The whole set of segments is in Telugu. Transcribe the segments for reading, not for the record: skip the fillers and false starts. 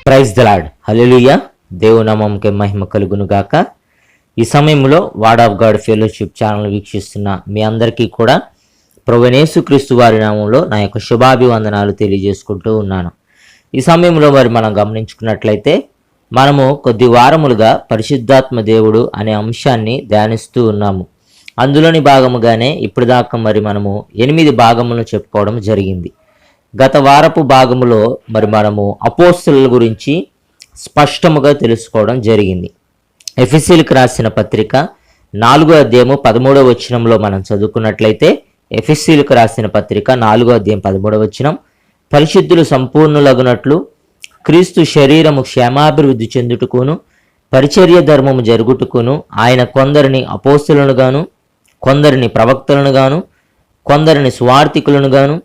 Praise the lord. హల్లెలూయా. దేవుని నామముకే మహిమ కలుగును గాక. ఈ సమయంలో ward of God fellowship channel వీక్షిస్తున్న మీ అందరికీ కూడా ప్రభువైన యేసుక్రీస్తు వారి నామంలో నా యొక్క శుభాభివందనాలు తెలియజేసుకుంటూ ఉన్నాను. ఈ సమయంలో మనం గమనించుకున్నట్లయితే మనము కొద్ది వారములుగా పరిశుద్ధాత్మ దేవుడు అనే అంశాన్ని ధ్యానిస్తూ ఉన్నాము. అందులోని భాగముగానే ఇప్పటిదాకా మనము 8 భాగములను చెప్పుకోవడం జరిగింది. గత వారపు భాగములో మనము అపోస్తలుల గురించి స్పష్టముగా తెలుసుకోవడం జరిగింది. ఎఫెసీయులకు రాసిన పత్రిక 4వ అధ్యాయము 13వ వచనంలో మనం చదువుకున్నట్లయితే, ఎఫెసీయులకు రాసిన పత్రిక 4వ అధ్యాయం 13వ వచనం, పరిశుద్ధులు సంపూర్ణులగునట్లు క్రీస్తు శరీరము క్షేమాభివృద్ధి చెందుటకును పరిచర్య ధర్మము జరుగుటకును ఆయన కొందరిని అపోస్తలులను గాను, కొందరిని ప్రవక్తలను గాను, కొందరిని సువార్థికులను గాను,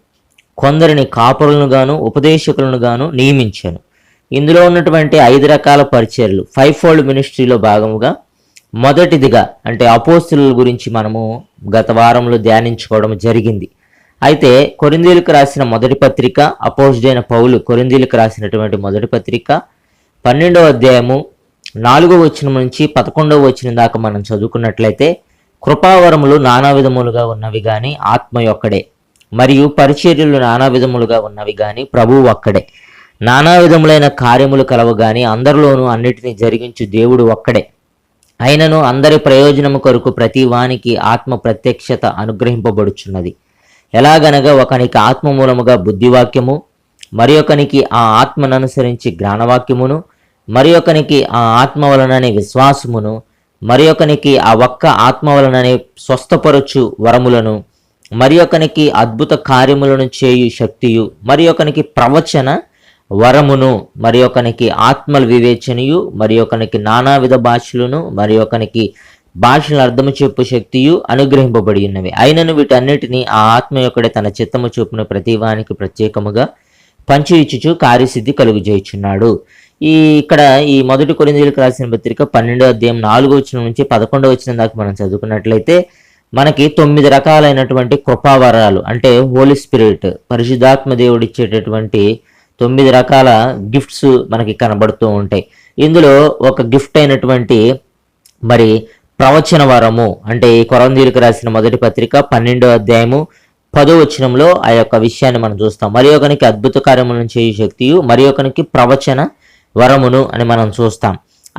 కొందరిని కాపరులను గాను, ఉపదేశకులను గాను నియమించాను. ఇందులో ఉన్నటువంటి 5 రకాల పరిచర్యలు 5-fold మినిస్ట్రీలో భాగముగా మొదటిదిగా అంటే అపోస్తలుల గురించి మనము గత వారంలో ధ్యానించుకోవడం జరిగింది. అయితే కొరింథీయులకు రాసిన మొదటి పత్రిక, అపోస్తలుడైన పౌలు కొరింథీయులకు రాసినటువంటి మొదటి పత్రిక 12వ అధ్యాయము 4వ వచనం నుంచి 11వ వచనం దాకా మనం చదువుకున్నట్లయితే, కృపావరములు నానా విధములుగా ఉన్నవి గాని ఆత్మ ఒక్కడే, మరియు పరిచర్యలు నానా విధములుగా ఉన్నవి గాని ప్రభువు ఒక్కడే, నానా విధములైన కార్యములు కలవు గాని అందరిలోనూ అన్నిటినీ జరిగించు దేవుడు ఒక్కడే, అయినను అందరి ప్రయోజనము కొరకు ప్రతి వానికి ఆత్మ ప్రత్యక్షత అనుగ్రహింపబడుచున్నది. ఎలాగనగా ఒకనికి ఆత్మ మూలముగా బుద్ధివాక్యము, మరి ఒకనికి ఆ ఆత్మను అనుసరించి జ్ఞానవాక్యమును, మరి ఒకనికి ఆ ఆత్మ వలననే విశ్వాసమును, మరి ఒకనికి ఆ ఒక్క ఆత్మ వలననే స్వస్థపరచు వరములను, మరి ఒకనికి అద్భుత కార్యములను చేయు శక్తియు, మరి ఒకనికి ప్రవచన వరమును, మరి ఒకనికి ఆత్మల వివేచనయు, మరి ఒకనికి నానావిధ భాషలను, మరి ఒకనికి భాషల అర్థము చెప్పు శక్తియు అనుగ్రహింపబడి ఉన్నవి. అయినను వీటన్నిటినీ ఆ ఆత్మ యొక్కడే తన చిత్తము చొప్పున ప్రతివానికి ప్రత్యేకముగా పంచి ఇచ్చుచు కార్యసిద్ధి కలుగుజేయుచున్నాడు. ఇక్కడ ఈ మొదటి కొరింథీయులకు రాసిన పత్రిక 12వ అధ్యాయం 4వ వచనం నుంచి 11వ వచనం దాకా మనం చదువుకున్నట్లయితే మనకి 9 రకాలైనటువంటి కృపావరాలు అంటే హోలీ స్పిరిట్, పరిశుద్ధాత్మ దేవుడు ఇచ్చేటటువంటి 9 రకాల గిఫ్ట్స్ మనకి కనబడుతూ ఉంటాయి. ఇందులో ఒక గిఫ్ట్ అయినటువంటి ప్రవచన వరము అంటే ఈ కొరింథీయులకు రాసిన మొదటి పత్రిక 12వ అధ్యాయము 10వ వచనంలో ఆ యొక్క విషయాన్ని మనం చూస్తాం. మరి ఒకనికి అద్భుత కార్యములను చేయు శక్తియు, మరి ఒకనికి ప్రవచన వరమును అని మనం చూస్తాం.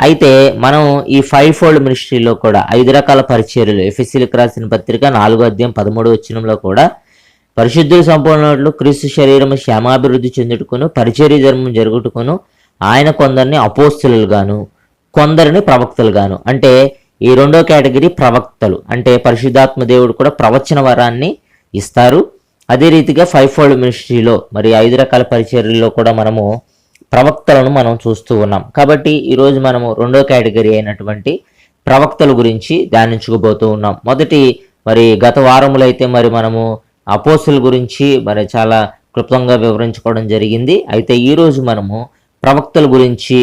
అయితే మనం ఈ 5-fold మినిస్ట్రీలో కూడా 5 రకాల పరిచర్యలు ఎఫెసీయులకు రాసిన పత్రిక 4వ అధ్యాయం 13వ వచనంలో కూడా పరిశుద్ధులు సంపూర్ణులు క్రీస్తు శరీరము క్షేమాభివృద్ధి చెందుటకును పరిచర్య ధర్మం జరుగుటకును ఆయన కొందరిని అపోస్తలులు గాను, కొందరిని ప్రవక్తలు గాను. అంటే ఈ 2వ కేటగిరీ ప్రవక్తలు, అంటే పరిశుద్ధాత్మ దేవుడు కూడా ప్రవచన వరాన్ని ఇస్తారు. అదే రీతిగా 5-fold మినిస్ట్రీలో 5 రకాల పరిచర్యల్లో కూడా మనము ప్రవక్తలను మనం చూస్తూ ఉన్నాం. కాబట్టి ఈరోజు మనము 2వ కేటగిరీ అయినటువంటి ప్రవక్తల గురించి ధ్యానించుకోబోతూ ఉన్నాం. మొదటి గత వారములు అయితే మనము అపోస్తలుల గురించి చాలా క్లుప్తంగా వివరించుకోవడం జరిగింది. అయితే ఈరోజు మనము ప్రవక్తల గురించి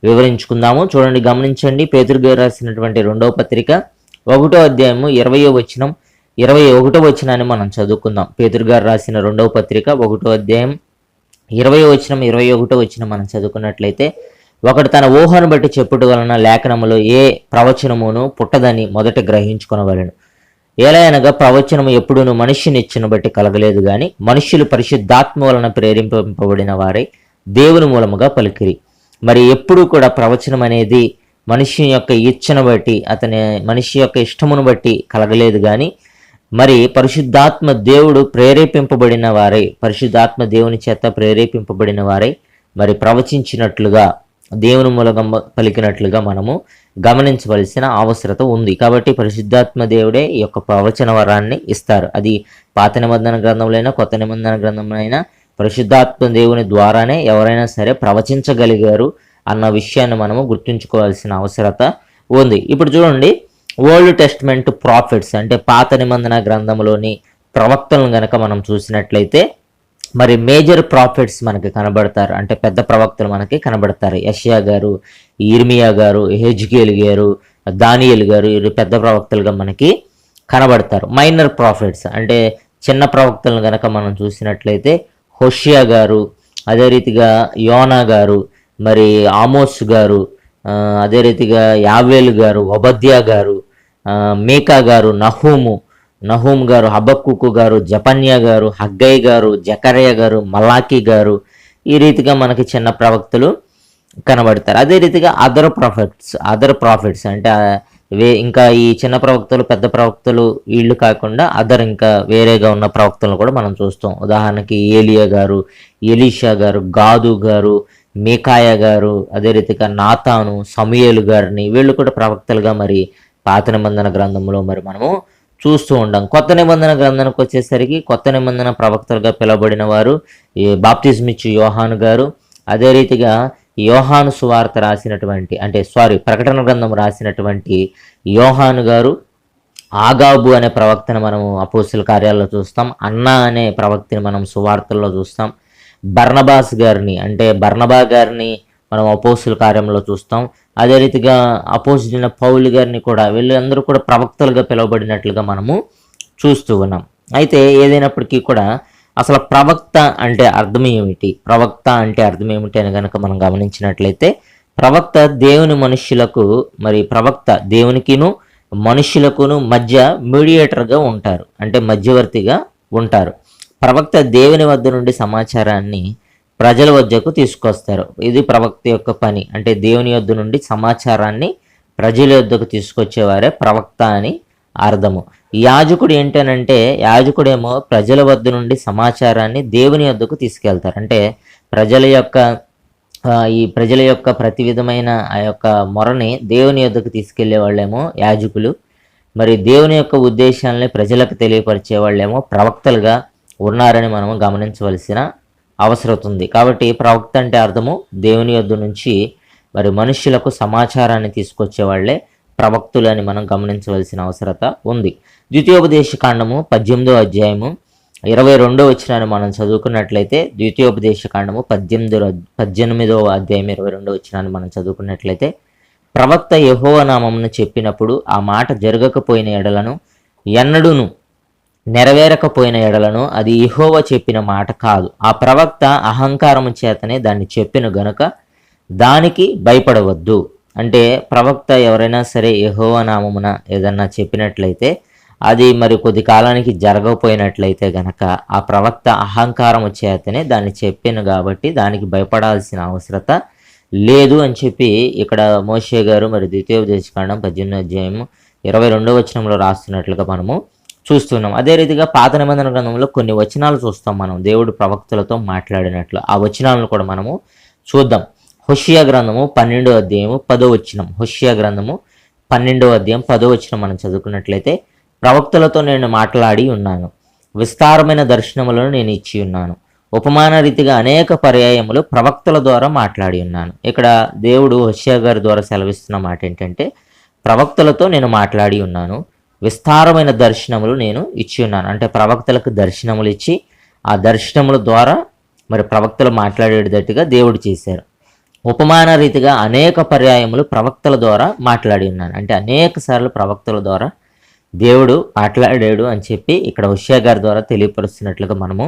వివరించుకుందాము. చూడండి, గమనించండి. పేతురు గారు రాసినటువంటి 2వ పత్రిక 1వ అధ్యాయము 20వ వచనం 21వ వచనాన్ని మనం చదువుకుందాం. పేతురు గారు రాసిన 2వ పత్రిక 1వ అధ్యాయం 20వ వచనం 21వ వచనం మనం చదువుకున్నట్లయితే, ఒకడు తన ఊహను బట్టి చెప్పుట వలన లేఖనములో ఏ ప్రవచనమును పుట్టదని మొదట గ్రహించుకొనవలెను. ఏలయనగా ప్రవచనము ఎప్పుడూను మనుష్యుని ఇచ్చను బట్టి కలగలేదు గాని మనుష్యులు పరిశుద్ధాత్మ వలన ప్రేరేపింపబడిన వారై దేవుని మూలముగా పలికిరి. ఎప్పుడు కూడా ప్రవచనం అనేది మనిషి యొక్క ఇచ్చను బట్టి, మనిషి యొక్క ఇష్టమును బట్టి కలగలేదు కానీ పరిశుద్ధాత్మ దేవుడు ప్రేరేపింపబడిన వారై, పరిశుద్ధాత్మ దేవుని చేత ప్రేరేపింపబడిన వారై ప్రవచించినట్లుగా, దేవుని మూలంగా పలికినట్లుగా మనము గమనించవలసిన అవసరత ఉంది. కాబట్టి పరిశుద్ధాత్మ దేవుడే ఈ యొక్క ప్రవచన వరాన్ని ఇస్తారు. అది పాత నిబంధన గ్రంథంలో కొత్త నిబంధన గ్రంథంలో పరిశుద్ధాత్మ దేవుని ద్వారానే ఎవరైనా సరే ప్రవచించగలిగారు అన్న విషయాన్ని మనము గుర్తుంచుకోవాల్సిన అవసరత ఉంది. ఇప్పుడు చూడండి, ఓల్డ్ టెస్ట్మెంట్ ప్రాఫిట్స్ అంటే పాత నిబంధన గ్రంథంలోని ప్రవక్తలను గనక మనం చూసినట్లయితే మేజర్ ప్రాఫిట్స్ మనకి కనబడతారు. అంటే పెద్ద ప్రవక్తలు మనకి కనబడతారు. యెషయా గారు, ఇర్మియా గారు, హెజ్కేల్ గారు, దానియేలు గారు, వీరు పెద్ద ప్రవక్తలుగా మనకి కనబడతారు. మైనర్ ప్రాఫిట్స్ అంటే చిన్న ప్రవక్తలను గనక మనం చూసినట్లయితే హోషియా గారు, అదే రీతిగా యోనా గారు, మరి ఆమోస్ గారు, అదే రీతిగా యావేలు గారు, ఒబద్యా గారు, మీకా గారు, నహూము గారు, హబక్కుకు గారు, జపన్యా గారు, హగ్గై గారు, జకర్య గారు, మలాకి గారు, ఈ రీతిగా మనకి చిన్న ప్రవక్తలు కనబడతారు. అదే రీతిగా అదర్ ప్రాఫిట్స్ అంటే ఇంకా ఈ చిన్న ప్రవక్తలు, పెద్ద ప్రవక్తలు వీళ్ళు కాకుండా ఇంకా వేరేగా ఉన్న ప్రవక్తలను కూడా మనం చూస్తాం. ఉదాహరణకి ఏలియా గారు, ఎలీషా గారు, గాదు గారు, మీకాయ గారు, అదే రీతిగా నాతాను, సమూయేలు గారిని వీళ్ళు కూడా ప్రవక్తలుగా మరి పాత నిబంధన గ్రంథంలో మరి మనము చూస్తూ ఉంటాం. కొత్త నిబంధన గ్రంథానికి వచ్చేసరికి కొత్త నిబంధన ప్రవక్తలుగా పిలువబడిన వారు ఈ బాప్తిజమిచ్చు యోహాను గారు, అదే రీతిగా యోహాను సువార్త రాసినటువంటి ప్రకటన గ్రంథం రాసినటువంటి యోహాను గారు, ఆగాబు అనే ప్రవక్తను మనము అపోస్తుల కార్యాల్లో చూస్తాం, అన్నా అనే ప్రవక్తని మనం సువార్తల్లో చూస్తాం, బర్నబా గారిని మనం అపోస్తుల కార్యంలో చూస్తాం. అదే రీతిగా అపోజిట్ పౌలు గారిని కూడా వీళ్ళందరూ కూడా ప్రవక్తలుగా పిలువబడినట్లుగా మనము చూస్తూ ఉన్నాం. అయితే ఏదైనప్పటికీ కూడా అసలు ప్రవక్త అంటే అర్థం ఏమిటి అని కనుక మనం గమనించినట్లయితే, ప్రవక్త దేవునికిను మనుష్యులకును మధ్య మీడియేటర్గా ఉంటారు, అంటే మధ్యవర్తిగా ఉంటారు. ప్రవక్త దేవుని వద్ద నుండి సమాచారాన్ని ప్రజల వద్దకు తీసుకొస్తారు. ఇది ప్రవక్త యొక్క పని. అంటే దేవుని వద్ద నుండి సమాచారాన్ని ప్రజల వద్దకు తీసుకొచ్చేవారే ప్రవక్త అని అర్థము. యాజకుడు యాజకుడేమో ప్రజల వద్ద నుండి సమాచారాన్ని దేవుని వద్దకు తీసుకెళ్తారు. అంటే ప్రజల యొక్క ప్రతి విధమైన ఆ యొక్క మొరని దేవుని వద్దకు తీసుకెళ్లే వాళ్ళేమో యాజకులు, మరి దేవుని యొక్క ఉద్దేశాలని ప్రజలకు తెలియపరిచే వాళ్ళేమో ప్రవక్తలుగా ఉన్నారని మనము గమనించవలసిన అవసరం ఉంది. కాబట్టి ప్రవక్త అంటే అర్థము దేవుని యొద్ద నుంచి మరి మనుష్యులకు సమాచారాన్ని తీసుకొచ్చే వాళ్ళే ప్రవక్తులని మనం గమనించవలసిన అవసరత ఉంది. ద్వితీయోపదేశకాండము 18వ అధ్యాయము 22వ వచనాన్ని మనం చదువుకున్నట్లయితే, ద్వితీయోపదేశకాండము 18వ అధ్యాయం 22వ వచనాన్ని మనం చదువుకున్నట్లయితే, ప్రవక్త యెహోవా నామమును చెప్పినప్పుడు ఆ మాట జరగకపోయిన ఎడలను ఎన్నడూను నెరవేరకపోయిన ఎడలను అది యెహోవా చెప్పిన మాట కాదు. ఆ ప్రవక్త అహంకారము చేతనే దాన్ని చెప్పిన గనుక దానికి భయపడవద్దు. అంటే ప్రవక్త ఎవరైనా సరే యెహోవా నామమున ఏదన్నా చెప్పినట్లయితే అది మరి కొద్ది కాలానికి జరగకపోయినట్లయితే గనక ఆ ప్రవక్త అహంకారము చేతనే దాన్ని చెప్పిన కాబట్టి దానికి భయపడాల్సిన అవసరత లేదు అని చెప్పి ఇక్కడ మోషే గారు మరి ద్వితీయోపదేశకాండం 18వ అధ్యాయము 22వ వచనంలో రాస్తున్నట్లుగా మనము చూస్తున్నాం. అదే రీతిగా పాత నిబంధన గ్రంథంలో కొన్ని వచనాలు చూస్తాం మనం దేవుడు ప్రవక్తలతో మాట్లాడినట్లు. ఆ వచనాలను కూడా మనము చూద్దాం. హోషేయ గ్రంథము 12వ అధ్యాయము 10వ వచనం. హోషేయ గ్రంథము 12వ అధ్యాయం 10వ వచనం మనం చదువుకున్నట్లయితే, ప్రవక్తలతో నేను మాట్లాడి ఉన్నాను, విస్తారమైన దర్శనములను నేను ఇచ్చి ఉన్నాను, ఉపమాన రీతిగా అనేక పర్యాయములు ప్రవక్తల ద్వారా మాట్లాడి ఉన్నాను. ఇక్కడ దేవుడు హోషేయ గారి ద్వారా సెలవిస్తున్న మాట ఏంటంటే, ప్రవక్తలతో నేను మాట్లాడి ఉన్నాను, విస్తారమైన దర్శనములు నేను ఇచ్చి ఉన్నాను. అంటే ప్రవక్తలకు దర్శనములు ఇచ్చి ఆ దర్శనముల ద్వారా మరి ప్రవక్తలు మాట్లాడేటట్టుగా దేవుడు చేశారు. ఉపమాన రీతిగా అనేక పర్యాయములు ప్రవక్తల ద్వారా మాట్లాడి ఉన్నాను. అంటే అనేక సార్లు ప్రవక్తల ద్వారా దేవుడు మాట్లాడాడు అని చెప్పి ఇక్కడ హోషేయ గారి ద్వారా తెలియపరుస్తున్నట్లుగా మనము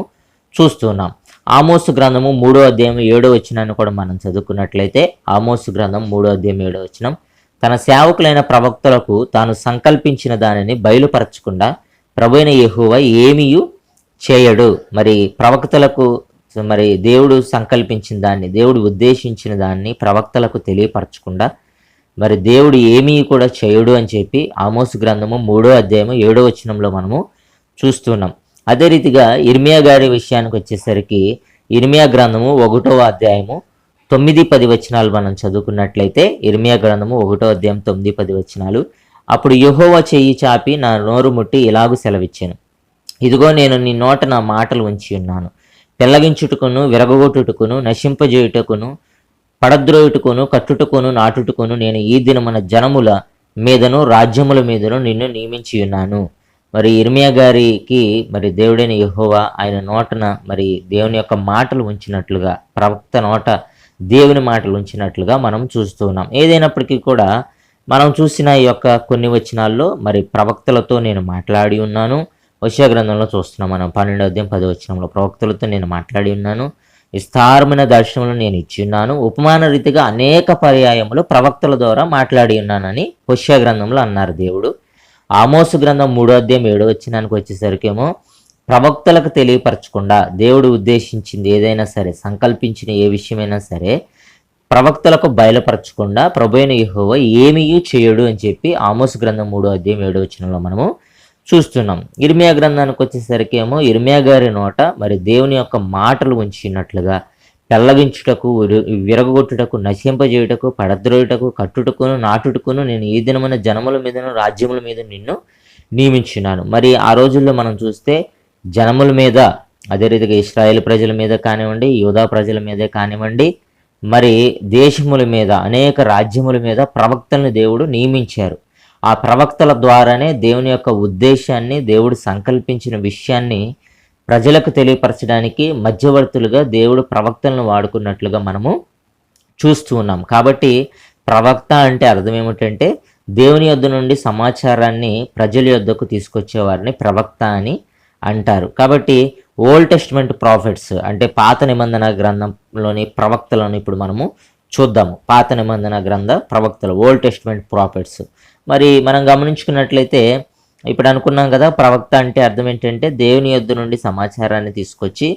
చూస్తున్నాం. ఆమోసు గ్రంథము 3వ అధ్యాయం 7వ వచనాన్ని కూడా మనం చదువుకున్నట్లయితే, ఆమోసు గ్రంథం 3వ అధ్యాయం 7వ వచనం, తన సేవకులైన ప్రవక్తలకు తాను సంకల్పించిన దానిని బయలుపరచకుండా ప్రభువైన యెహోవా ఏమీయు చేయడు. మరి ప్రవక్తలకు మరి దేవుడు సంకల్పించిన దాన్ని, దేవుడు ఉద్దేశించిన దాన్ని ప్రవక్తలకు తెలియపరచకుండా మరి దేవుడు ఏమీ కూడా చేయడు అని చెప్పి ఆమోసు గ్రంథము 3వ అధ్యాయము 7వ వచనంలో మనము చూస్తున్నాం. అదే రీతిగా ఇర్మియా గారి విషయానికి వచ్చేసరికి ఇర్మియా గ్రంథము 1వ అధ్యాయము 9-10 వచనాలు మనం చదువుకున్నట్లయితే, ఇర్మియా గ్రంథము 1వ అధ్యాయం 9-10 వచనాలు, అప్పుడు యెహోవా చెయ్యి చాపి నా నోరు ముట్టి ఇలాగు సెలవిచ్చాను, ఇదిగో నేను నీ నోట నా మాటలు ఉంచి ఉన్నాను, పెళ్లగించుటకును విరగొట్టుటకును నశింపజేయుటకును పడద్రోయుటకును కట్టుటకును నాటుటకును నేను ఈ దినమున జనముల మీదను రాజ్యముల మీదను నిన్ను నియమించి ఉన్నాను. మరి ఇర్మియా గారికి మరి దేవుడైన యెహోవా ఆయన నోటన మరి దేవుని యొక్క మాటలు ఉంచినట్లుగా, ప్రవక్త నోట దేవుని మాటలు ఉంచినట్లుగా మనం చూస్తూ ఉన్నాం. ఏదైనప్పటికీ కూడా మనం చూసిన ఈ యొక్క కొన్ని వచనాల్లో మరి ప్రవక్తలతో నేను మాట్లాడి ఉన్నాను. హోషేయ గ్రంథంలో చూస్తున్నాం మనం 12వ అధ్యాయం 10వ వచనంలో, ప్రవక్తలతో నేను మాట్లాడి ఉన్నాను, విస్తారమైన దర్శనములు నేను ఇచ్చిన్నాను, ఉపమాన రీతిగా అనేక పర్యాయములు ప్రవక్తల ద్వారా మాట్లాడి ఉన్నానని హోషేయ గ్రంథంలో అన్నారు దేవుడు. ఆమోసు గ్రంథం 3:7 వచ్చేసరికేమో ప్రవక్తలకు తెలియపరచకుండా దేవుడు ఉద్దేశించింది ఏదైనా సరే, సంకల్పించిన ఏ విషయమైనా సరే ప్రవక్తలకు బయలుపరచకుండా ప్రభువైన యెహోవా ఏమీ చేయడు అని చెప్పి ఆమోసు గ్రంథం 3:7 మనము చూస్తున్నాం. ఇర్మియా గ్రంథానికి వచ్చేసరికి ఏమో ఇర్మియా గారి నోట మరి దేవుని యొక్క మాటలు ఉంచినట్లుగా పెళ్ళగించుటకు, విరగొట్టుటకు, నశింపజేయుటకు, పడద్రోయుటకు, కట్టుటకును, నాటుటకును నేను ఈ దినమైన జనముల మీదను రాజ్యముల మీద నిన్ను నియమించున్నాను. మరి ఆ రోజుల్లో మనం చూస్తే జనముల మీద, అదే రీతిగా ఇశ్రాయేల్ ప్రజల మీద కానివ్వండి, యూదా ప్రజల మీదే కానివ్వండి, మరి దేశముల మీద, అనేక రాజ్యముల మీద ప్రవక్తలను దేవుడు నియమించారు. ఆ ప్రవక్తల ద్వారానే దేవుని యొక్క ఉద్దేశాన్ని, దేవుడు సంకల్పించిన విషయాన్ని ప్రజలకు తెలియపరచడానికి మధ్యవర్తులుగా దేవుడు ప్రవక్తలను వాడుకున్నట్లుగా మనము చూస్తూ ఉన్నాం. కాబట్టి ప్రవక్త అంటే అర్థం ఏమిటంటే దేవుని యొద్ద నుండి సమాచారాన్ని ప్రజల యొద్దకు తీసుకొచ్చేవారిని ప్రవక్త అని అంటారు. కాబట్టి ఓల్డ్ టెస్ట్మెంట్ ప్రాఫిట్స్ అంటే పాత నిబంధన గ్రంథంలోని ప్రవక్తలను ఇప్పుడు మనము చూద్దాము. పాత నిబంధన గ్రంథ ప్రవక్తలు, ఓల్డ్ టెస్ట్మెంట్ ప్రాఫిట్స్. మరి మనం గమనించుకున్నట్లయితే ఇప్పుడు అనుకున్నాం కదా, ప్రవక్త అంటే అర్థం ఏంటంటే దేవుని యొద్ద నుండి సమాచారాన్ని తీసుకొచ్చి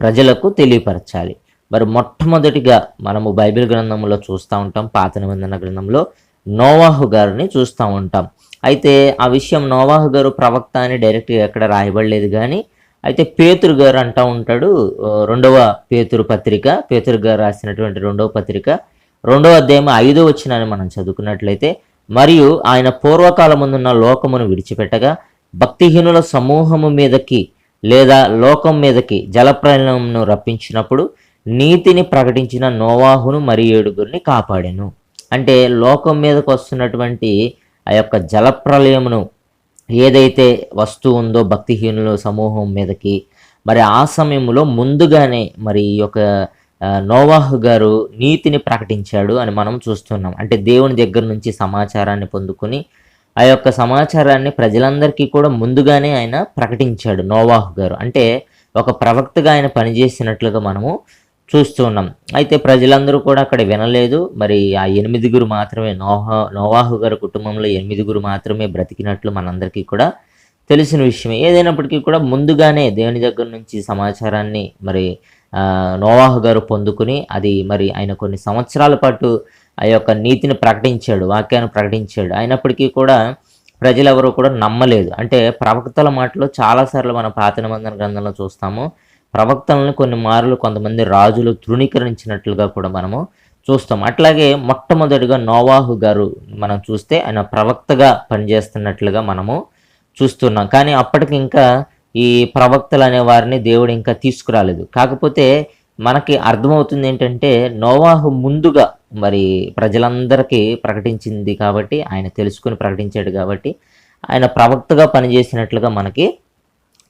ప్రజలకు తెలియపరచాలి. మరి మొట్టమొదటిగా మనము బైబిల్ గ్రంథంలో చూస్తూ ఉంటాం, పాత నిబంధన గ్రంథంలో నోవాహు గారిని చూస్తూ ఉంటాం. అయితే ఆ విషయం నోవాహు గారు ప్రవక్త అని డైరెక్ట్గా ఎక్కడ రాయబడలేదు, కానీ అయితే పేతురు గారు అంటూ ఉంటాడు. 2వ పేతురు పత్రిక, పేతురు గారు రాసినటువంటి 2వ పత్రిక 2వ అధ్యాయం 5వ వచనాన్ని మనం చదువుకున్నట్లయితే, మరియు ఆయన పూర్వకాలముందున్న లోకమును విడిచిపెట్టగా భక్తిహీనుల సమూహము మీదకి లేదా లోకం మీదకి జలప్రలయమును రప్పించినప్పుడు నీతిని ప్రకటించిన నోవాహును మరి 7 కాపాడాను. అంటే లోకం మీదకు వస్తున్నటువంటి ఆ యొక్క జలప్రలయమును ఏదైతే వస్తూ ఉందో భక్తిహీనుల సమూహం మీదకి, మరి ఆ సమయంలో ముందుగానే మరి ఈ యొక్క నోవాహు గారు నీతిని ప్రకటించాడు అని మనం చూస్తున్నాం. అంటే దేవుని దగ్గర నుంచి సమాచారాన్ని పొందుకుని ఆ యొక్క సమాచారాన్ని ప్రజలందరికీ కూడా ముందుగానే ఆయన ప్రకటించాడు నోవాహు గారు. అంటే ఒక ప్రవక్తగా ఆయన పనిచేసినట్లుగా మనము చూస్తూ ఉన్నాం. అయితే ప్రజలందరూ కూడా అక్కడ వినలేదు. మరి ఆ 8 మాత్రమే, నోవాహు గారి కుటుంబంలో 8 మాత్రమే బ్రతికినట్లు మనందరికీ కూడా తెలిసిన విషయమే. ఏదైనప్పటికీ కూడా ముందుగానే దేవుని దగ్గర నుంచి సమాచారాన్ని మరి నోవాహు గారు పొందుకుని, అది మరి ఆయన కొన్ని సంవత్సరాల పాటు ఆ యొక్క నీతిని ప్రకటించాడు, వాక్యాన్ని ప్రకటించాడు. అయినప్పటికీ కూడా ప్రజలెవరూ కూడా నమ్మలేదు. అంటే ప్రవక్తల మాటలు చాలాసార్లు మన పాత నిబంధన గ్రంథంలో చూస్తాము. ప్రవక్తలను కొన్ని మార్లు కొంతమంది రాజులు తృణీకరించినట్లుగా కూడా మనము చూస్తాం. అట్లాగే మొట్టమొదటిగా నోవాహు గారు మనం చూస్తే ఆయన ప్రవక్తగా పనిచేస్తున్నట్లుగా మనము చూస్తున్నాం. కానీ అప్పటికి ఇంకా ఈ ప్రవక్తలు అనే వారిని దేవుడు ఇంకా తీసుకురాలేదు. కాకపోతే మనకి అర్థమవుతుంది ఏంటంటే నోవాహు ముందుగా మరి ప్రజలందరికీ ప్రకటించింది కాబట్టి, ఆయన తెలుసుకుని ప్రకటించాడు కాబట్టి ఆయన ప్రవక్తగా పనిచేసినట్లుగా మనకి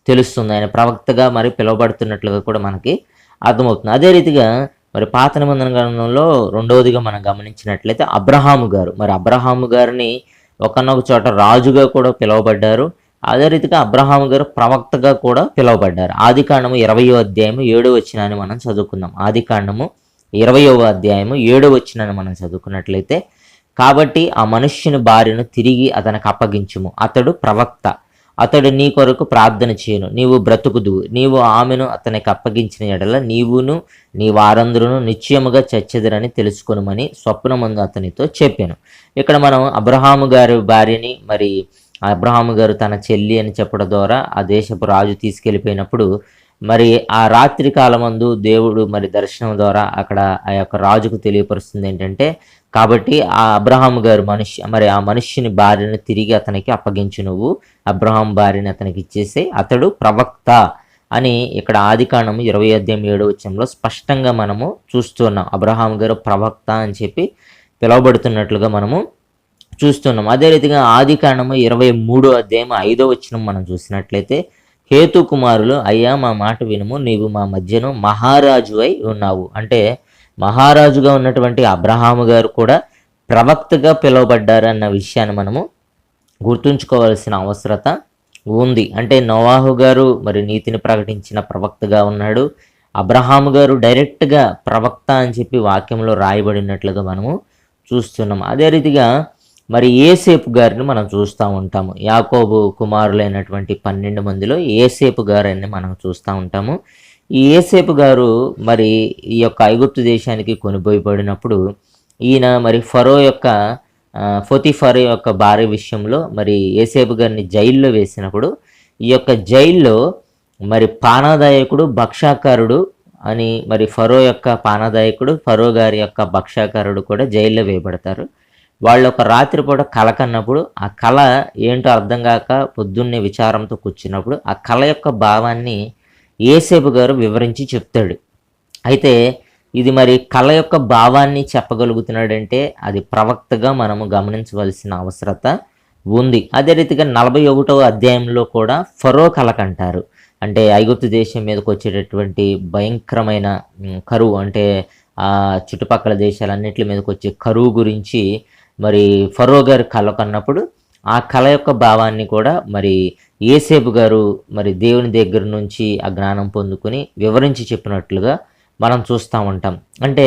తెలుస్తుంది. ఆయన ప్రవక్తగా మరి పిలువబడుతున్నట్లుగా కూడా మనకి అర్థమవుతుంది. అదే రీతిగా మరి పాత నిబంధన గ్రంథంలో 2వదిగా మనం గమనించినట్లయితే అబ్రహాము గారు, మరి అబ్రహాము గారిని ఒకనొక చోట రాజుగా కూడా పిలువబడ్డారు. అదే రీతిగా అబ్రహాము గారు ప్రవక్తగా కూడా పిలువబడ్డారు. ఆదికాండము 20వ అధ్యాయం 7వ వచనాన్ని మనం చదువుకుందాం. ఆదికాండము 20వ అధ్యాయం 7వ వచనాన్ని మనం చదువుకున్నట్లయితే, కాబట్టి ఆ మనుష్యుని భార్యను తిరిగి అతనికి అప్పగించుము, అతడు ప్రవక్త, అతడు నీ కొరకు ప్రార్థన చేయను, నీవు బ్రతుకుదువు, నీవు ఆమెను అతనికి అప్పగించిన ఎడల నీవును నీ వారందరూ నిశ్చయముగా చచ్చెదరని తెలుసుకొనుమని స్వప్నమందు అతనితో చెప్పాను. ఇక్కడ మనం అబ్రహాము గారి భార్యని, మరి అబ్రహాము గారు తన చెల్లి అని చెప్పడం ద్వారా ఆ దేశపు రాజు తీసుకెళ్ళిపోయినప్పుడు, మరి ఆ రాత్రి కాలమందు దేవుడు మరి దర్శనం ద్వారా అక్కడ ఆ యొక్క రాజుకు తెలియపరుస్తుంది ఏంటంటే, కాబట్టి ఆ అబ్రహాము గారు ఆ మనుష్యుని భార్యను తిరిగి అతనికి అప్పగించు, నువ్వు అబ్రహాం భార్యని అతనికి ఇచ్చేసి అతడు ప్రవక్త అని ఇక్కడ ఆదికాండము 20వ అధ్యాయం 7వ వచనంలో స్పష్టంగా మనము చూస్తున్నాం. అబ్రహాము గారు ప్రవక్త అని చెప్పి పిలువబడుతున్నట్లుగా మనము చూస్తున్నాం. అదే రీతిగా ఆదికాండము 23వ అధ్యాయం 5వ వచనం మనం చూసినట్లయితే, హేతు కుమారులు, అయ్యా మా మాట వినుము, నీవు మా మధ్యను మహారాజు అయి ఉన్నావు. అంటే మహారాజుగా ఉన్నటువంటి అబ్రహాము గారు కూడా ప్రవక్తగా పిలువబడ్డారన్న విషయాన్ని మనము గుర్తుంచుకోవాల్సిన అవసరత ఉంది. అంటే నోవాహు గారు మరి నీతిని ప్రకటించిన ప్రవక్తగా ఉన్నాడు. అబ్రహాము గారు డైరెక్ట్గా ప్రవక్త అని చెప్పి వాక్యంలో రాయబడినట్లుగా మనము చూస్తున్నాం. అదే రీతిగా మరి ఏసేపు గారిని మనం చూస్తూ ఉంటాము. యాకోబు కుమారులైనటువంటి 12 మందిలో ఏసేపు గారిని మనం చూస్తూ ఉంటాము. ఈ ఏసేపు గారు మరి ఈ యొక్క ఐగుప్తు దేశానికి కొనిపోయబడినప్పుడు ఈయన మరి ఫరో యొక్క ఫొతిఫరో యొక్క భార్య విషయంలో మరి ఏసేపు గారిని జైల్లో వేసినప్పుడు ఈ యొక్క జైల్లో మరి పానాదాయకుడు భక్షాకారుడు అని మరి ఫరో యొక్క పానాదాయకుడు ఫరో గారి యొక్క భక్షాకారుడు కూడా జైల్లో వేయబడతారు. వాళ్ళు ఒక రాత్రిపూట కల కన్నప్పుడు ఆ కళ ఏంటో అర్థం కాక పొద్దున్నే విచారంతో కూర్చున్నప్పుడు ఆ కళ యొక్క భావాన్ని ఏసేపు గారు వివరించి చెప్తాడు. అయితే ఇది మరి కళ యొక్క భావాన్ని చెప్పగలుగుతున్నాడంటే అది ప్రవక్తగా మనము గమనించవలసిన అవసరత ఉంది. అదే రీతిగా 41వ అధ్యాయంలో కూడా ఫరో కలకంటారు. అంటే ఐగుప్తు దేశం మీదకి వచ్చేటటువంటి భయంకరమైన కరువు, అంటే ఆ చుట్టుపక్కల దేశాలన్నింటి మీదకి వచ్చే కరువు గురించి మరి ఫరో గారు కల కన్నప్పుడు ఆ కళ యొక్క భావాన్ని కూడా మరి ఏసేపు గారు మరి దేవుని దగ్గర నుంచి ఆ జ్ఞానం పొందుకుని వివరించి చెప్పినట్లుగా మనం చూస్తూ ఉంటాం. అంటే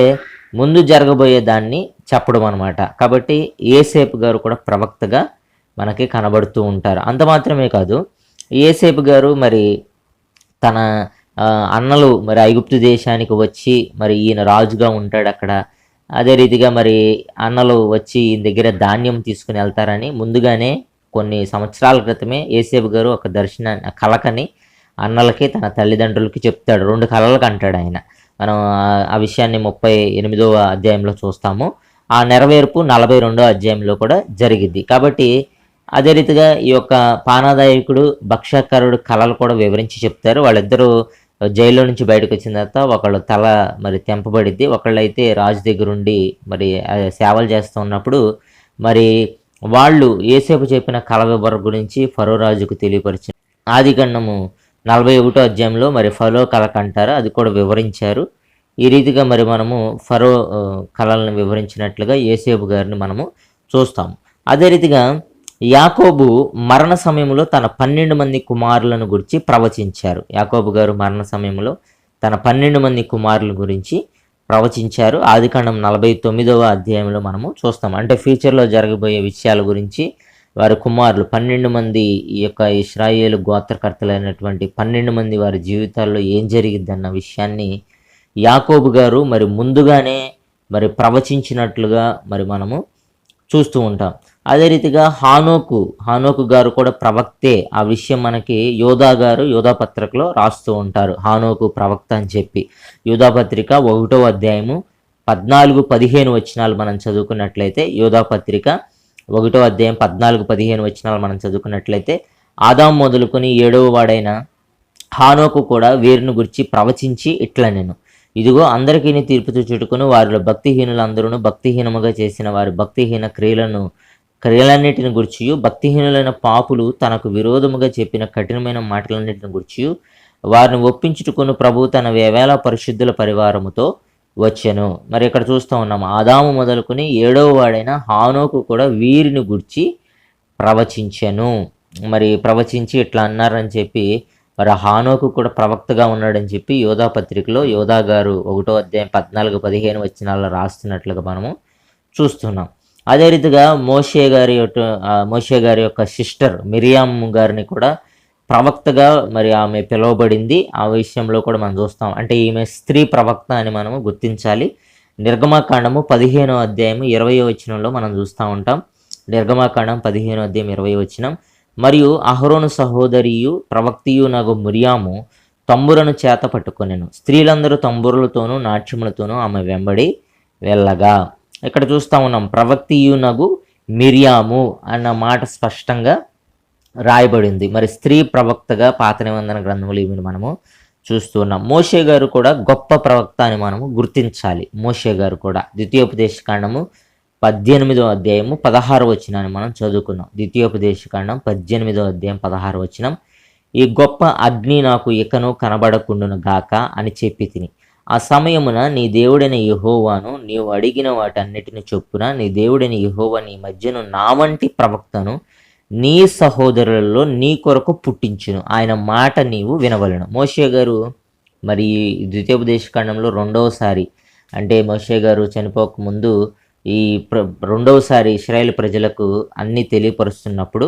ముందు జరగబోయే దాన్ని చెప్పడం అనమాట. కాబట్టి ఏసేపు గారు కూడా ప్రవక్తగా మనకి కనబడుతూ ఉంటారు. అంత మాత్రమే కాదు, ఏసేపు గారు మరి తన అన్నలు మరి ఐగుప్తు దేశానికి వచ్చి మరి ఈయన రాజుగా ఉంటాడు అక్కడ. అదే రీతిగా మరి అన్నలు వచ్చి ఈయన దగ్గర ధాన్యం తీసుకుని వెళ్తారని ముందుగానే కొన్ని సంవత్సరాల క్రితమే ఏసేపు గారు ఒక కలకని అన్నలకి తన తల్లిదండ్రులకి చెప్తాడు. 2 కళలకు అంటాడు ఆయన. మనం ఆ విషయాన్ని 38వ అధ్యాయంలో చూస్తాము. ఆ నెరవేర్పు 42వ అధ్యాయంలో కూడా జరిగింది. కాబట్టి అదే రీతిగా ఈ యొక్క పానాదాయకుడు భక్షాకారుడు కళలు కూడా వివరించి చెప్తారు. వాళ్ళిద్దరూ జైల్లో నుంచి బయటకు వచ్చిన తర్వాత ఒకళ్ళు తల మరి తెంపబడిద్ది, ఒకళ్ళైతే రాజు దగ్గరుండి మరి సేవలు చేస్తూ ఉన్నప్పుడు మరి వాళ్ళు ఏసేపు చెప్పిన కళ వివరం గురించి ఫరో రాజుకు తెలియపరిచారు. ఆదికాండము 41వ అధ్యాయంలో మరి ఫరో కళకంటారు, అది కూడా వివరించారు. ఈ రీతిగా మరి మనము ఫరో కళలను వివరించినట్లుగా ఏసేపు గారిని మనము చూస్తాము. అదే రీతిగా యాకోబు మరణ సమయంలో తన 12 మంది కుమారులను గురించి ప్రవచించారు. యాకోబు గారు మరణ సమయంలో తన 12 మంది కుమారుల గురించి ప్రవచించారు. ఆదికాండం 49వ అధ్యాయంలో మనము చూస్తాం. అంటే ఫ్యూచర్లో జరగబోయే విషయాల గురించి వారి కుమారులు 12 మంది ఈ యొక్క ఇశ్రాయేలు గోత్రకర్తలైనటువంటి 12 మంది వారి జీవితాల్లో ఏం జరిగిద్దన్న విషయాన్ని యాకోబు గారు మరి ముందుగానే మరి ప్రవచించినట్లుగా మరి మనము చూస్తూ ఉంటాం. అదే రీతిగా హానోకు గారు కూడా ప్రవక్తే. ఆ విషయం మనకి యోధా గారు యోధాపత్రికలో రాస్తూ ఉంటారు, హానోకు ప్రవక్త అని చెప్పి. యోధాపత్రిక 1వ అధ్యాయము 14-15 వచనాలు మనం చదువుకున్నట్లయితే, యోధాపత్రిక 1వ అధ్యాయం 14-15 వచనాలు మనం చదువుకున్నట్లయితే, ఆదాము మొదలుకొని 7వ వాడైన హానోకు కూడా వీరిని గురించి ప్రవచించి ఇట్లా నేను ఇదిగో అందరికీ తీర్పు చుట్టుకుని వారిలో భక్తిహీనులందరూ భక్తిహీనముగా చేసిన వారి భక్తిహీన క్రియలన్నిటిని గుర్చి, భక్తిహీనులైన పాపులు తనకు విరోధముగా చెప్పిన కఠినమైన మాటలన్నిటిని గుర్చి వారిని ఒప్పించుకుని ప్రభు తన వేవేల పరిశుద్ధుల పరివారముతో వచ్చెను. మరి ఇక్కడ చూస్తూ ఉన్నాం, ఆదాము మొదలుకొని 7వ వాడైన హానోకు కూడా వీరిని గుర్చి ప్రవచించెను. మరి ప్రవచించి ఇట్లా అన్నారని చెప్పి మరి హానోకు కూడా ప్రవక్తగా ఉన్నాడని చెప్పి యోధా పత్రికలో యోధా గారు 1వ అధ్యాయం 14-15 వచనాల్లో రాస్తున్నట్లుగా మనము చూస్తున్నాం. అదే రీతిగా మోషే గారి యొక్క సిస్టర్ మిరియాం గారిని కూడా ప్రవక్తగా మరి ఆమె పిలువబడింది. ఆ విషయంలో కూడా మనం చూస్తాం. అంటే ఈమె స్త్రీ ప్రవక్త అని మనము గుర్తించాలి. నిర్గమాకాండము 15వ అధ్యాయం 20వ వచనంలో మనం చూస్తూ ఉంటాం. నిర్గమాకాండం 15వ అధ్యాయం 20వ వచనం, మరియు అహరోను సహోదరియు ప్రవక్తియు నగు మిరియాము తంబురను చేత పట్టుకొనెను. స్త్రీలందరూ తంబురులతోనూ నాట్యములతోనూ ఆమె వెంబడి వెళ్ళగా. ఇక్కడ చూస్తూ ఉన్నాం, ప్రవక్తియు నగు మిరియాము అన్న మాట స్పష్టంగా రాయబడింది. మరి స్త్రీ ప్రవక్తగా పాత నిబంధన గ్రంథములు ఇవి మనము చూస్తూ ఉన్నాం. మోషే గారు కూడా గొప్ప ప్రవక్త అని మనము గుర్తించాలి. మోషే గారు కూడా ద్వితీయోపదేశకాండము 18వ అధ్యాయము 16వ వచనాన్ని మనం చదువుకున్నాం. ద్వితీయోపదేశకాండం 18వ అధ్యాయం 16వ వచనం, ఈ గొప్ప అగ్ని నాకు ఇకను కనబడకుండును గాక అని చెప్పి తిని, ఆ సమయమున నీ దేవుడైన యెహోవాను నీవు అడిగిన వాటన్నిటిని చొప్పున నీ దేవుడైన యెహోవా నీ మధ్యను నా వంటి ప్రవక్తను నీ సహోదరులలో నీ కొరకు పుట్టించును, ఆయన మాట నీవు వినవలను. మోషే గారు మరి ద్వితీయోపదేశకాండంలో రెండవసారి అంటే మోషే గారు చనిపోక ముందు ఈ రెండవసారి ఇశ్రాయేల్ ప్రజలకు అన్ని తెలియపరుస్తున్నప్పుడు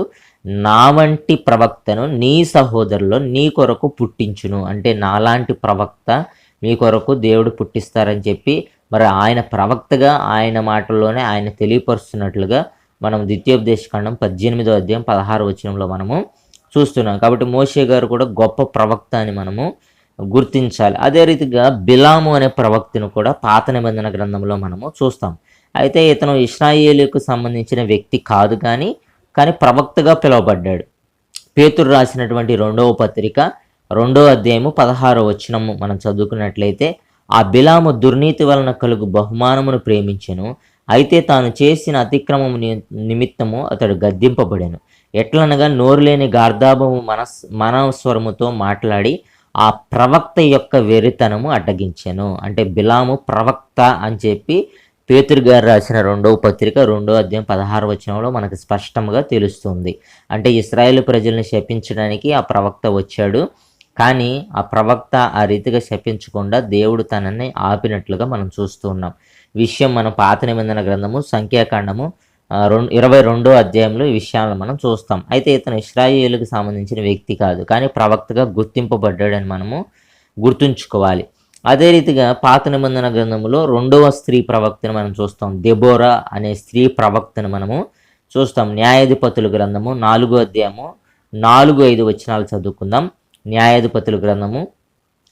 నా వంటి ప్రవక్తను నీ సహోదరులో నీ కొరకు పుట్టించును, అంటే నాలాంటి ప్రవక్త మీ కొరకు దేవుడు పుట్టిస్తారని చెప్పి మరి ఆయన ప్రవక్తగా ఆయన మాటల్లోనే ఆయన తెలియపరుస్తున్నట్లుగా మనం ద్వితీయోపదేశకాండం 18వ అధ్యాయం 16వ వచనంలో మనము చూస్తున్నాం. కాబట్టి మోషే గారు కూడా గొప్ప ప్రవక్త అని మనము గుర్తించాలి. అదే రీతిగా బిలాము అనే ప్రవక్తను కూడా పాత నిబంధన గ్రంథంలో మనము చూస్తాం. అయితే ఇతను ఇశ్రాయేలుకు సంబంధించిన వ్యక్తి కాదు, కానీ ప్రవక్తగా పిలువబడ్డాడు. పేతురు రాసినటువంటి 2వ పత్రిక 2వ అధ్యాయము 16వ వచనము మనం చదువుకున్నట్లయితే, ఆ బిలాము దుర్నీతి వలన కలుగు బహుమానమును ప్రేమించెను, అయితే తాను చేసిన అతిక్రమము నిమిత్తము అతడు గద్దింపబడెను. ఎట్లనగా నోరులేని గార్ధాబము మనస్వరముతో మాట్లాడి ఆ ప్రవక్త యొక్క వెరితనము అడ్డగించెను. అంటే బిలాము ప్రవక్త అని చెప్పి పేతురు గారు రాసిన 2వ పత్రిక 2వ అధ్యాయం 16వ వచనంలో మనకు స్పష్టంగా తెలుస్తుంది. అంటే ఇశ్రాయేలు ప్రజల్ని శపించడానికి ఆ ప్రవక్త వచ్చాడు, కానీ ఆ ప్రవక్త ఆ రీతిగా శపించకుండా దేవుడు తనని ఆపినట్లుగా మనం చూస్తూ ఉన్నాం. విషయం మనం పాత నిబంధన గ్రంథము సంఖ్యాకాండము 22వ అధ్యాయంలో ఈ విషయాలను మనం చూస్తాం. అయితే ఇతను ఇశ్రాయేలుకు సంబంధించిన వ్యక్తి కాదు, కానీ ప్రవక్తగా గుర్తింపబడ్డాడని మనము గుర్తుంచుకోవాలి. అదే రీతిగా పాత నిబంధన గ్రంథంలో 2వ స్త్రీ ప్రవక్తను మనం చూస్తాం. దెబోరా అనే స్త్రీ ప్రవక్తను మనము చూస్తాం. న్యాయాధిపతుల గ్రంథము 4వ అధ్యాయము 4-5 వచనాలు చదువుకుందాం. న్యాయాధిపతుల గ్రంథము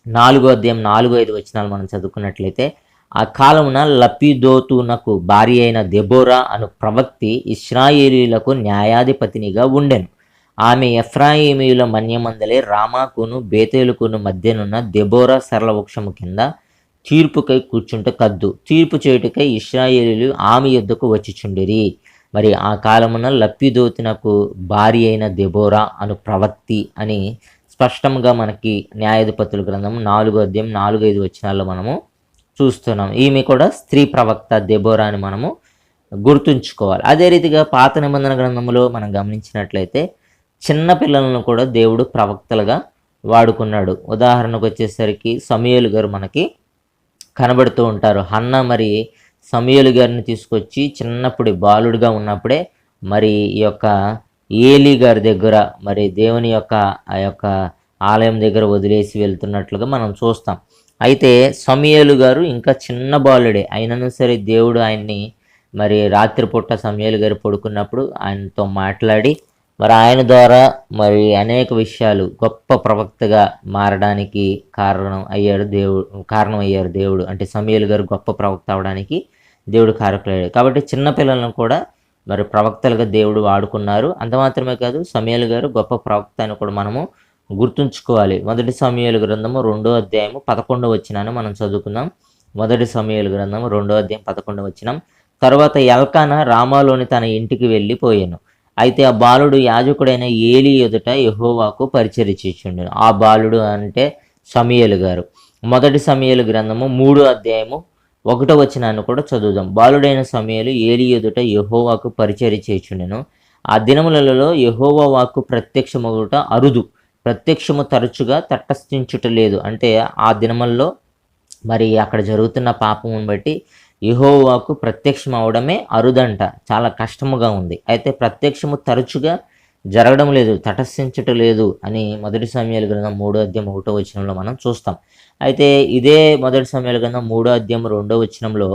4వ అధ్యాయం 4-5 వచనాలు మనం చదువుకున్నట్లయితే, ఆ కాలమున లపిదోతునకు భార్య అయిన దెబోరా అను ప్రవక్తి ఇశ్రాయేలీయులకు న్యాయాధిపతినిగా ఉండెను. ఆమె ఎఫ్రాయిమీయుల మన్యమందలే రామాకును బేతేలుకును మధ్యనున్న దెబోరా సరళ వృక్షము కింద తీర్పుకై కూర్చుంటే కద్దు. తీర్పు చేయుటకై ఇశ్రాయేలీయులు ఆమె యొద్దకు వచ్చిచుండిరి. మరి ఆ కాలమున లప్పిదోతునకు భార్య అయిన దెబోరా అను ప్రవక్తి అని స్పష్టంగా మనకి న్యాయాధిపతుల గ్రంథం 4వ అధ్యాయం 4-5 వచనాల్లో మనము చూస్తున్నాం. ఈమె కూడా స్త్రీ ప్రవక్త దెబోరా అని మనము గుర్తుంచుకోవాలి. అదే రీతిగా పాత నిబంధన గ్రంథంలో మనం గమనించినట్లయితే చిన్న పిల్లలను కూడా దేవుడు ప్రవక్తలుగా వాడుకున్నాడు. ఉదాహరణకు వచ్చేసరికి సమూయేలు గారు మనకి కనబడుతూ ఉంటారు. హన్న మరి సమూయేలు గారిని తీసుకొచ్చి చిన్నప్పుడు బాలుడిగా ఉన్నప్పుడే మరి ఈ యొక్క ఏలీ గారి దగ్గర మరి దేవుని యొక్క ఆ యొక్క ఆలయం దగ్గర వదిలేసి వెళ్తున్నట్లుగా మనం చూస్తాం. అయితే సమూయేలు గారు ఇంకా చిన్న బాలుడే అయినను సరే దేవుడు ఆయన్ని మరి రాత్రిపూట సమూయేలు గారు పడుకున్నప్పుడు ఆయనతో మాట్లాడి మరి ఆయన ద్వారా మరి అనేక విషయాలు గొప్ప ప్రవక్తగా మారడానికి కారణమయ్యారు దేవుడు. అంటే సమూయేలు గారు గొప్ప ప్రవక్త అవడానికి దేవుడు కారకులయ్యాడు. కాబట్టి చిన్నపిల్లలను కూడా మరి ప్రవక్తలుగా దేవుడు వాడుకున్నారు. అంత మాత్రమే కాదు, సమూయేలు గారు గొప్ప ప్రవక్త అని కూడా మనము గుర్తుంచుకోవాలి. 1 సమూయేలు గ్రంథము 2వ అధ్యాయము 11వ వచనాన్ని మనం చదువుకుందాం. 1 సమూయేలు గ్రంథము 2వ అధ్యాయం 11వ వచనం. తర్వాత ఎల్కానా రామాలోని తన ఇంటికి వెళ్ళిపోయాను. అయితే ఆ బాలుడు యాజకుడైన ఏలీ ఎదుట యెహోవాకు పరిచర్య చేయుచుండెను. ఆ బాలుడు అంటే సమూయేలు గారు. 1 సమూయేలు గ్రంథము 3వ అధ్యాయము 1వ వచనాన్ని కూడా చదువుదాం. బాలుడైన సమూయేలు ఏలీ ఎదుట యెహోవాకు పరిచర్య చేయుచుండెను. ఆ దినములలో యెహోవా వాక్కు ప్రత్యక్షమగుట అరుదు, ప్రత్యక్షము తరచుగా తటస్థించుట లేదు. అంటే ఆ దినముల్లో మరి అక్కడ జరుగుతున్న పాపమును బట్టి యెహోవాకు ప్రత్యక్షం అవడమే అరుదంట, చాలా కష్టముగా ఉంది. అయితే ప్రత్యక్షము తరచుగా జరగడం లేదు, తటస్థించటం లేదు అని 1 సమూయేలు గ్రంథం 3వ అధ్యాయం 1వ వచనంలో మనం చూస్తాం. అయితే ఇదే 1 సమూయేలు గ్రంథం 3వ అధ్యాయం 2వ వచనంలో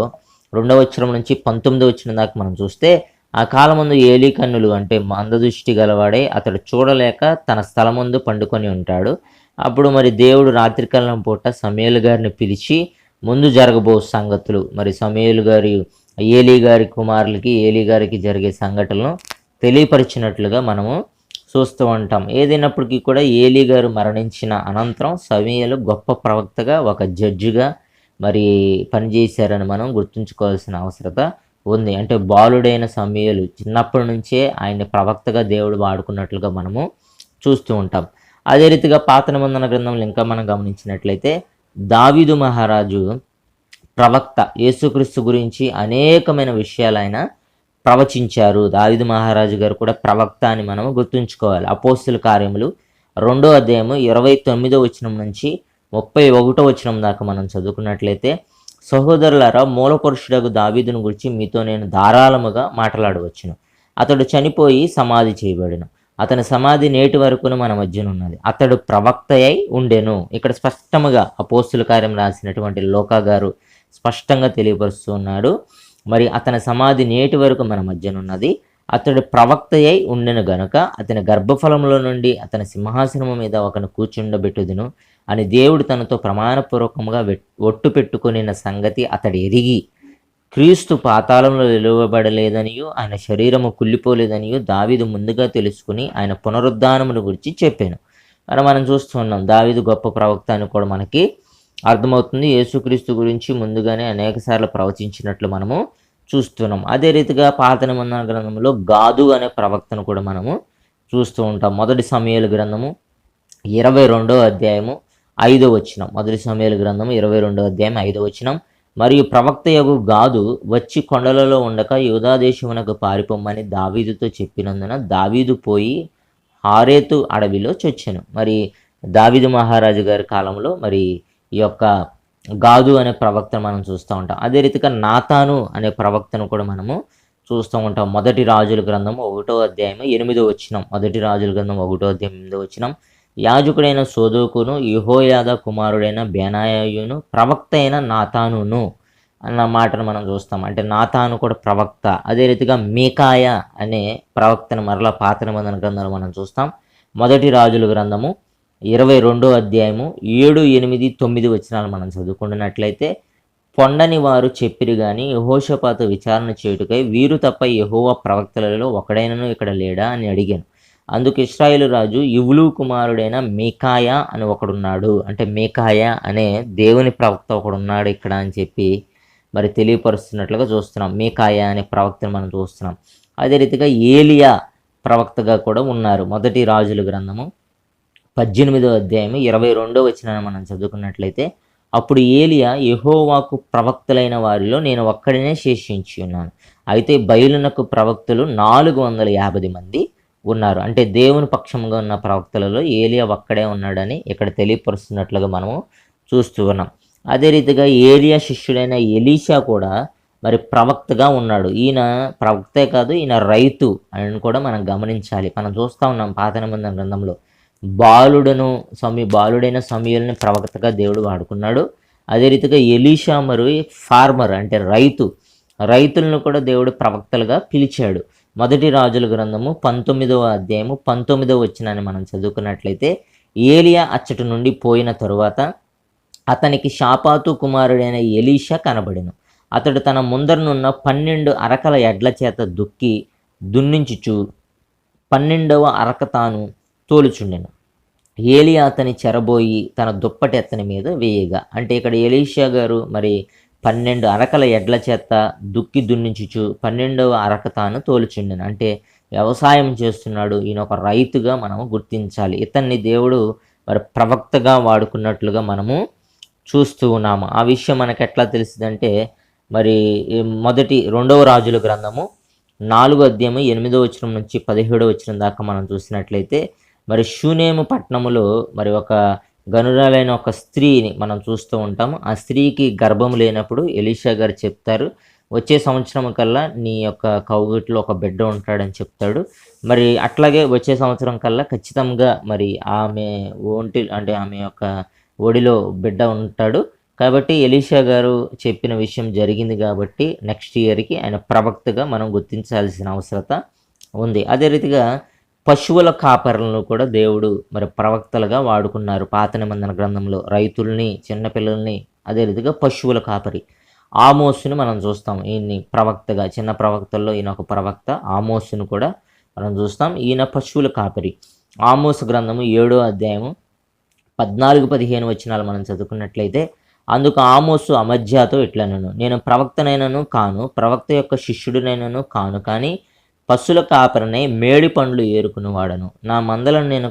2వ వచనం నుంచి 19వ వచనం దాకా మనం చూస్తే, ఆ కాలమందు ఏలీ కన్నులు అంటే మందదృష్టి గలవాడే అతడు చూడలేక తన స్థలమందు పండుకొని ఉంటాడు. అప్పుడు మరి దేవుడు రాత్రికాలం పూట సమూయేలు గారిని పిలిచి ముందు జరగబో సంగతులు మరి సమూయేలు గారి ఏలీ గారి కుమారులకి ఏలీ గారికి జరిగే సంఘటనలను తెలియపరిచినట్లుగా మనము చూస్తూ ఉంటాం. ఏదైనప్పటికీ కూడా ఏలీ గారు మరణించిన అనంతరం సమూయేలు గొప్ప ప్రవక్తగా ఒక జడ్జిగా మరి పనిచేశారని మనం గుర్తుంచుకోవాల్సిన అవసరత ఉంది. అంటే బాలుడైన సమూయేలు చిన్నప్పటి నుంచే ఆయన్ని ప్రవక్తగా దేవుడు వాడుకున్నట్లుగా మనము చూస్తూ ఉంటాం. అదే రీతిగా పాత నిబంధన గ్రంథంలో ఇంకా మనం గమనించినట్లయితే దావీదు మహారాజు ప్రవక్త, యేసుక్రీస్తు గురించి అనేకమైన విషయాలు ఆయన ప్రవచించారు. దావీదు మహారాజు గారు కూడా ప్రవక్త అని మనము గుర్తుంచుకోవాలి. అపోస్తుల కార్యములు 2వ అధ్యాయము 29వ వచనం నుంచి 31వ వచనం దాకా మనం చదువుకున్నట్లయితే, సహోదరులారా, మూలపురుషుడగు దావీదును గురించి మీతో నేను ధారాళముగా మాట్లాడవచ్చును. అతడు చనిపోయి సమాధి చేయబడెను. అతని సమాధి నేటి వరకును మన మధ్యనున్నది. అతడు ప్రవక్త అయి ఉండెను. ఇక్కడ స్పష్టముగా అపోస్తుల కార్యం రాసినటువంటి లోకా గారు స్పష్టంగా తెలియపరుస్తూ ఉన్నాడు. మరి అతని సమాధి నేటి వరకు మన మధ్యనున్నది. అతడు ప్రవక్త అయి ఉండెను గనుక అతని గర్భఫలంలో నుండి అతని సింహాసనము మీద ఒకను కూర్చుండబెట్టుదును అని దేవుడు తనతో ప్రమాణపూర్వకముగా ఒట్టు పెట్టుకొనిన సంగతి అతడు ఎరిగి, క్రీస్తు పాతాళంలో నిలువబడలేదనియు ఆయన శరీరము కుళ్ళిపోలేదనియు దావీదు ముందుగా తెలుసుకుని ఆయన పునరుద్ధానమును గురించి చెప్పాను అని మనం చూస్తున్నాం. దావీదు గొప్ప ప్రవక్త అని కూడా మనకి అర్థమవుతుంది. యేసుక్రీస్తు గురించి ముందుగానే అనేకసార్లు ప్రవచించినట్లు మనము చూస్తున్నాం. అదే రీతిగా పాత నిబంధన గ్రంథంలో గాదు అనే ప్రవక్తను కూడా మనము చూస్తూ ఉంటాం. మొదటి సమూయేలు గ్రంథము 22వ అధ్యాయము 5వ వచనం. మొదటి సమూయేలు గ్రంథము 22వ అధ్యాయం 5వ వచనం. మరియు ప్రవక్తయగు గాదు వచ్చి కొండలలో ఉండక యూదా దేశమునకు పారిపోమ్మని దావీదుతో చెప్పినందున దావీదు పోయి హారేతు అడవిలో చొచ్చెను. మరి దావీదు మహారాజు గారి కాలంలో మరి ఈ యొక్క గాదు అనే ప్రవక్తను మనం చూస్తూ ఉంటాం. అదే రీతిగా నాతాను అనే ప్రవక్తను కూడా మనము చూస్తూ ఉంటాం. మొదటి రాజుల గ్రంథము 1వ అధ్యాయం 8వ వచనం. మొదటి రాజుల గ్రంథం 1వ అధ్యాయం 8వ వచనం. యాజకుడైన సోదోకును యెహోయాదా కుమారుడైన బెనాయాయును ప్రవక్త అయిన నాతానును అన్న మాటను మనం చూస్తాం. అంటే నాతాను కూడా ప్రవక్త. అదే రీతిగా మీకాయ అనే ప్రవక్తను మరలా పాత నిబంధన గ్రంథంలో మనం చూస్తాం. మొదటి రాజుల గ్రంథము 22వ అధ్యాయము 7, 8, 9 వచనాలు మనం చదువుకున్నట్లయితే, పొండని వారు చెప్పిరి గాని యెహోషాపాతు విచారణ చేయుటకై వీరు తప్ప యెహోవా ప్రవక్తలలో ఒకడైనను ఇక్కడ లేడా అని అడిగాను. అందుకు ఇశ్రాయేలు రాజు ఇవ్లు కుమారుడైన మీకాయ అని ఒకడున్నాడు. అంటే మీకాయ అనే దేవుని ప్రవక్త ఒకడున్నాడు ఇక్కడ అని చెప్పి మరి తెలియపరుస్తున్నట్లుగా చూస్తున్నాం. మీకాయ అనే ప్రవక్తను మనం చూస్తున్నాం. అదే రీతిగా ఏలియా ప్రవక్తగా కూడా ఉన్నారు. మొదటి రాజుల గ్రంథము 18వ అధ్యాయం 22వ వచనాన్ని మనం చదువుకున్నట్లయితే, అప్పుడు ఏలియా యెహోవాకు ప్రవక్తలైన వారిలో నేను ఒక్కడినే శేషించి ఉన్నాను. అయితే బయలునకు ప్రవక్తలు 450 మంది ఉన్నారు. అంటే దేవుని పక్షంగా ఉన్న ప్రవక్తలలో ఏలియా ఒక్కడే ఉన్నాడని ఇక్కడ తెలియపరుస్తున్నట్లుగా మనము చూస్తూ ఉన్నాం. అదే రీతిగా ఏలియా శిష్యుడైన ఎలీషా కూడా మరి ప్రవక్తగా ఉన్నాడు. ఈయన ప్రవక్తే కాదు, ఈయన రైతు అని కూడా మనం గమనించాలి. మనం చూస్తూ ఉన్నాం పాత నిబంధన గ్రంథంలో బాలుడైన సమూయేలుని ప్రవక్తగా దేవుడు వాడుకున్నాడు. అదే రీతిగా ఎలీషా మరి ఫార్మర్ అంటే రైతులను కూడా దేవుడు ప్రవక్తలుగా పిలిచాడు. మొదటి రాజుల గ్రంథము 19వ అధ్యాయము 19వ వచనాన్ని మనం చదువుకున్నట్లయితే, ఏలియా అచ్చటి నుండి పోయిన తరువాత అతనికి షాపాతు కుమారుడైన ఎలీషా కనబడెను. అతడు తన ముందరనున్న 12 అరకల ఎడ్ల చేత దున్నించుచు 12వ అరక తాను తోలుచుండెను. ఏలియా అతని చెరబోయి తన దుప్పటి అతని మీద వేయగా, అంటే ఇక్కడ ఎలీషా గారు మరి 12 అరకల ఎడ్ల చేత దున్నించుచు 12వ అరక తాను తోలుచుండెను. అంటే వ్యవసాయం చేస్తున్నాడు. ఈయన ఒక రైతుగా మనము గుర్తించాలి. ఇతన్ని దేవుడు మరి ప్రవక్తగా వాడుకున్నట్లుగా మనము చూస్తూ ఉన్నాము. ఆ విషయం మనకు ఎట్లా తెలిసిందంటే, మరి 2వ రాజుల గ్రంథము 4వ అధ్యాయం 8వ వచనం నుంచి 17వ వచనం దాకా మనం చూసినట్లయితే, మరి షూనేము పట్టణములో మరి ఒక గనురాలైన ఒక స్త్రీని మనం చూస్తూ ఉంటాము. ఆ స్త్రీకి గర్భం లేనప్పుడు ఎలీషా గారు చెప్తారు, వచ్చే సంవత్సరం కల్లా నీ యొక్క కౌగిట్లో ఒక బిడ్డ ఉంటాడని చెప్తాడు. మరి అట్లాగే వచ్చే సంవత్సరం కల్లా ఖచ్చితంగా మరి ఆమె ఆమె యొక్క ఒడిలో బిడ్డ ఉంటాడు. కాబట్టి ఎలీషా గారు చెప్పిన విషయం జరిగింది కాబట్టి నెక్స్ట్ ఇయర్కి ఆయన ప్రవక్తగా మనం గుర్తించాల్సిన అవసరత ఉంది. అదే రీతిగా పశువుల కాపరులను కూడా దేవుడు మరి ప్రవక్తలుగా వాడుకున్నారు పాత నిబంధన గ్రంథంలో. రైతుల్ని, చిన్నపిల్లల్ని, అదే రీతిగా పశువుల కాపరి ఆమోసును మనం చూస్తాం. ఈయన్ని ప్రవక్తగా, చిన్న ప్రవక్తల్లో ఈయన ఒక ప్రవక్త. ఆమోసును కూడా మనం చూస్తాం. ఈయన పశువుల కాపరి. ఆమోసు గ్రంథము 7వ అధ్యాయము 14-15 వచనాలు మనం చదువుకున్నట్లయితే, అందుకు ఆమోసు అమధ్యాతో ఇట్లనెను, నేను ప్రవక్తనైనను కాను, ప్రవక్త యొక్క శిష్యుడినైనను కాను, కానీ పశువుల కాపరినై మేడి పండ్లు ఏరుకుని వాడను. నా మందలను నేను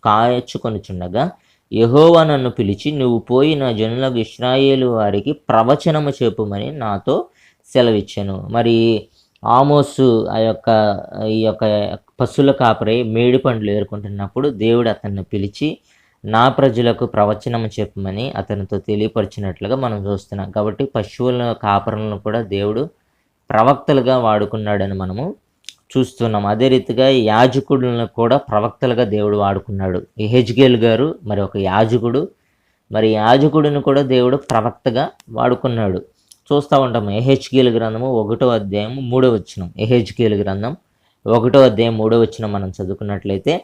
కాయచుకొనుచుండగా యెహోవా నన్ను పిలిచి, నువ్వు పోయి నా జనులకు ఇశ్రాయేలు వారికి ప్రవచనము చెప్పుమని నాతో సెలవిచ్చాను. మరి ఆమోసు ఈ యొక్క పశువుల కాపరి మేడి పండ్లు ఏరుకుంటున్నప్పుడు దేవుడు అతన్ని పిలిచి, నా ప్రజలకు ప్రవచనం చెప్పమని అతనితో తెలియపరిచినట్లుగా మనం చూస్తున్నాం. కాబట్టి పశువుల కాపరులను కూడా దేవుడు ప్రవక్తలుగా వాడుకున్నాడని మనము చూస్తున్నాం. అదే రీతిగా యాజకుడులను కూడా ప్రవక్తలుగా దేవుడు వాడుకున్నాడు. యెహెజ్కేలు గారు మరి ఒక యాజకుడు, మరి యాజకుడిని కూడా దేవుడు ప్రవక్తగా వాడుకున్నాడు. చూస్తూ ఉంటాము. యెహెజ్కేలు గ్రంథము 1వ అధ్యాయం 3వ వచనం. యెహెజ్కేలు గ్రంథం 1వ అధ్యాయం 3వ వచనం మనం చదువుకున్నట్లయితే,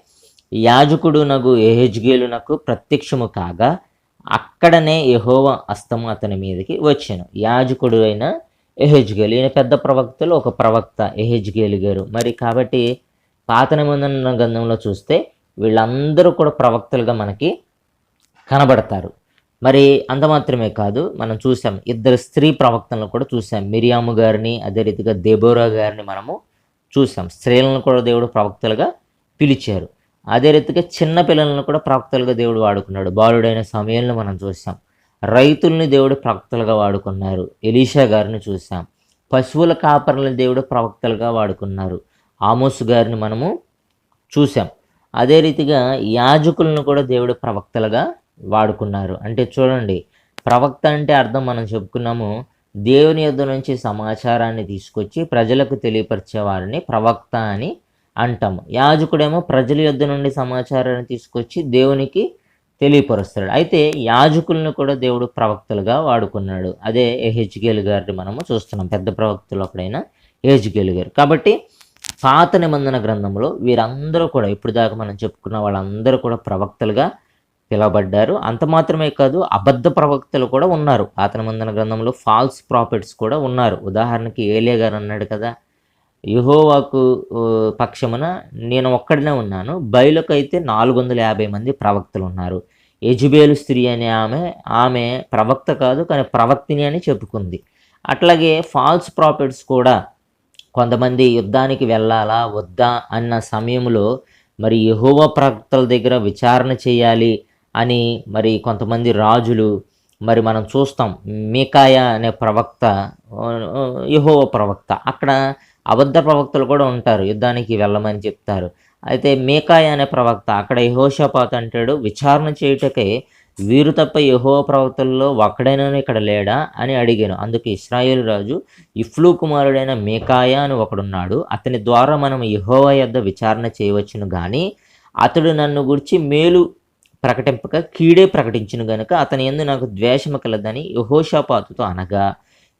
యాజకుడునగు యెహెజ్కేలునకు ప్రత్యక్షము కాగా అక్కడనే యెహోవా హస్తము అతని మీదకి వచ్చాను. యాజకుడు అయిన యెహెజ్కేలు, ఈయన పెద్ద ప్రవక్తలు ఒక ప్రవక్త యెహెజ్కేలు గారు. మరి కాబట్టి పాత నిబంధన గ్రంథంలో చూస్తే వీళ్ళందరూ కూడా ప్రవక్తలుగా మనకి కనబడతారు. మరి అంత మాత్రమే కాదు, మనం చూసాం 2 స్త్రీ ప్రవక్తలను కూడా చూసాం. మిరియాము గారిని, అదే రీతిగా దెబోరా గారిని మనము చూసాం. స్త్రీలను కూడా దేవుడు ప్రవక్తలుగా పిలిచారు. అదే రీతిగా చిన్న పిల్లలను కూడా ప్రవక్తలుగా దేవుడు వాడుకున్నాడు. బాలుడైన సమూయేలును మనం చూసాం. రైతుల్ని దేవుడు ప్రవక్తలుగా వాడుకున్నారు. ఎలీషా గారిని చూసాం. పశువుల కాపరులను దేవుడు ప్రవక్తలుగా వాడుకున్నారు. ఆమోసు గారిని మనము చూసాం. అదే రీతిగా యాజకులను కూడా దేవుడు ప్రవక్తలుగా వాడుకున్నారు. అంటే చూడండి, ప్రవక్త అంటే అర్థం మనం చెప్పుకున్నాము, దేవుని యొద్ద నుంచి సమాచారాన్ని తీసుకొచ్చి ప్రజలకు తెలియపరిచే వారిని ప్రవక్త అని అంటాము. యాజకుడేమో ప్రజల యొద్ద నుండి సమాచారాన్ని తీసుకొచ్చి దేవునికి తెలియపరుస్తాడు. అయితే యాజకులను కూడా దేవుడు ప్రవక్తలుగా వాడుకున్నాడు. అదే యెహెజ్కేలు గారిని మనము చూస్తున్నాం. పెద్ద ప్రవక్తలు ఒకడైన యెహెజ్కేలు గారు. కాబట్టి పాత నిబంధన గ్రంథంలో వీరందరూ కూడా, ఇప్పుడు దాకా మనం చెప్పుకున్న వాళ్ళందరూ కూడా ప్రవక్తలుగా పిలవబడ్డారు. అంత మాత్రమే కాదు, అబద్ధ ప్రవక్తలు కూడా ఉన్నారు. పాత నిబంధన గ్రంథంలో ఫాల్స్ ప్రాఫిట్స్ కూడా ఉన్నారు. ఉదాహరణకి ఏలియా గారు అన్నాడు కదా, యెహోవాకు పక్షమున నేను ఒక్కడినే ఉన్నాను, బయలుకైతే 450 మంది ప్రవక్తలు ఉన్నారు. యెజబేలు స్త్రీ అనే ఆమె ప్రవక్త కాదు, కానీ ప్రవక్తిని అని చెప్పుకుంది. అట్లాగే ఫాల్స్ ప్రాఫిట్స్ కూడా కొంతమంది యుద్ధానికి వెళ్ళాలా వద్దా అన్న సమయంలో మరి యెహోవా ప్రవక్తల దగ్గర విచారణ చేయాలి అని మరి కొంతమంది రాజులు, మరి మనం చూస్తాం మీకాయా అనే ప్రవక్త యెహోవా ప్రవక్త, అక్కడ అబద్ధ ప్రవక్తలు కూడా ఉంటారు, యుద్ధానికి వెళ్ళమని చెప్తారు. అయితే మీకాయా అనే ప్రవక్త అక్కడ యెహోషాపాతు అంటాడు, విచారణ చేయుటకై వీరు తప్ప యెహోవా ప్రవక్తల్లో ఒక్కడైనా ఇక్కడ లేడా అని అడిగాను. అందుకు ఇశ్రాయేలు రాజు, ఇఫ్లూ కుమారుడైన మీకాయా అని ఒకడున్నాడు, అతని ద్వారా మనం యెహోవా యొద్ద విచారణ చేయవచ్చును, కానీ అతడు నన్ను గురించి మేలు ప్రకటింపక కీడే ప్రకటించును గనుక అతని యందు నాకు ద్వేషము కలదని యెహోషాపాతుతో అనగా,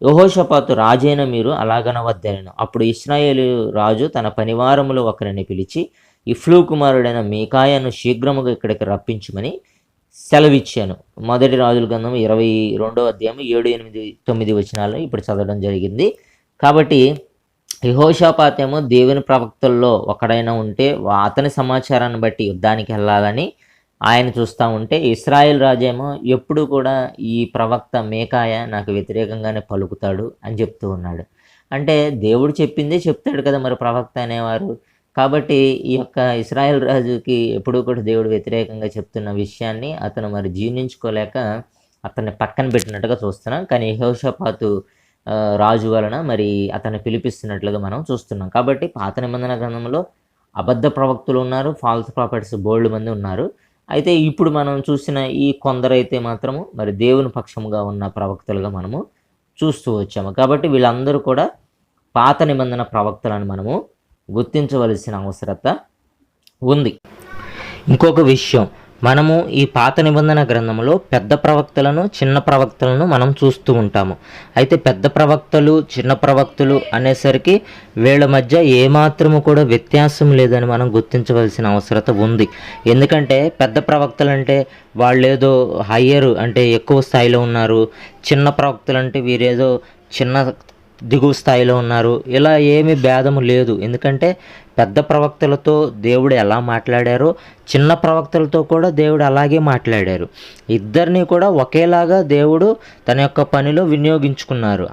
యెహోషాపాతు రాజైన మీరు అలాగనవద్దెను. అప్పుడు ఇశ్రాయేలు రాజు తన పనివారములో ఒకరిని పిలిచి, ఇఫ్లూ కుమారుడైన మీకాయాను శీఘ్రముగా ఇక్కడికి రప్పించుమని సెలవిచ్చాను. మొదటి రాజుల గ్రంథం 22వ అధ్యాయం 7, 8, 9 వచనాలను ఇప్పుడు చదవడం జరిగింది. కాబట్టి యెహోషాపాతేమో దేవుని ప్రవక్తల్లో ఒకడైనా ఉంటే అతని సమాచారాన్ని బట్టి యుద్ధానికి వెళ్ళాలని ఆయన చూస్తూ ఉంటే, ఇశ్రాయేల్ రాజేమో ఎప్పుడు కూడా ఈ ప్రవక్త మీకాయా నాకు వ్యతిరేకంగానే పలుకుతాడు అని చెప్తూ ఉన్నాడు. అంటే దేవుడు చెప్పిందే చెప్తాడు కదా మరి ప్రవక్త అనేవారు. కాబట్టి ఈ యొక్క ఇశ్రాయేల్ రాజుకి ఎప్పుడూ కూడా దేవుడు వ్యతిరేకంగా చెప్తున్న విషయాన్ని అతను మరి జీర్ణించుకోలేక అతన్ని పక్కన పెట్టినట్టుగా చూస్తున్నాం. కానీ యెహోషాపాతు రాజు వలన మరి అతన్ని పిలిపిస్తున్నట్లుగా మనం చూస్తున్నాం. కాబట్టి పాత నిబంధన గ్రంథంలో అబద్ధ ప్రవక్తులు ఉన్నారు, ఫాల్స్ ప్రాఫిట్స్ బోల్డ్ మంది ఉన్నారు. అయితే ఇప్పుడు మనం చూసిన ఈ కొందరైతే మాత్రము మరి దేవుని పక్షముగా ఉన్న ప్రవక్తలుగా మనము చూస్తూ వచ్చాము. కాబట్టి వీళ్ళందరూ కూడా పాత నిబంధన ప్రవక్తలను మనము గుర్తించవలసిన అవసరత ఉంది. ఇంకొక విషయం, మనము ఈ పాత నిబంధన గ్రంథంలో పెద్ద ప్రవక్తలను చిన్న ప్రవక్తలను మనం చూస్తూ ఉంటాము. అయితే పెద్ద ప్రవక్తలు చిన్న ప్రవక్తలు అనేసరికి వీళ్ళ మధ్య ఏమాత్రము కూడా వ్యత్యాసం లేదని మనం గుర్తించవలసిన అవసరత ఉంది. ఎందుకంటే పెద్ద ప్రవక్తలు అంటే వాళ్ళేదో హయ్యర్ అంటే ఎక్కువ స్థాయిలో ఉన్నారు, చిన్న ప్రవక్తలు అంటే వీరేదో చిన్న దిగువ స్థాయిలో ఉన్నారు, ఇలా ఏమీ భేదము లేదు. ఎందుకంటే పెద్ద ప్రవక్తలతో దేవుడు ఎలా మాట్లాడారో చిన్న ప్రవక్తలతో కూడా దేవుడు అలాగే మాట్లాడారు. ఇద్దరిని కూడా ఒకేలాగా దేవుడు తన యొక్క పనిలో వినియోగించుకున్నారు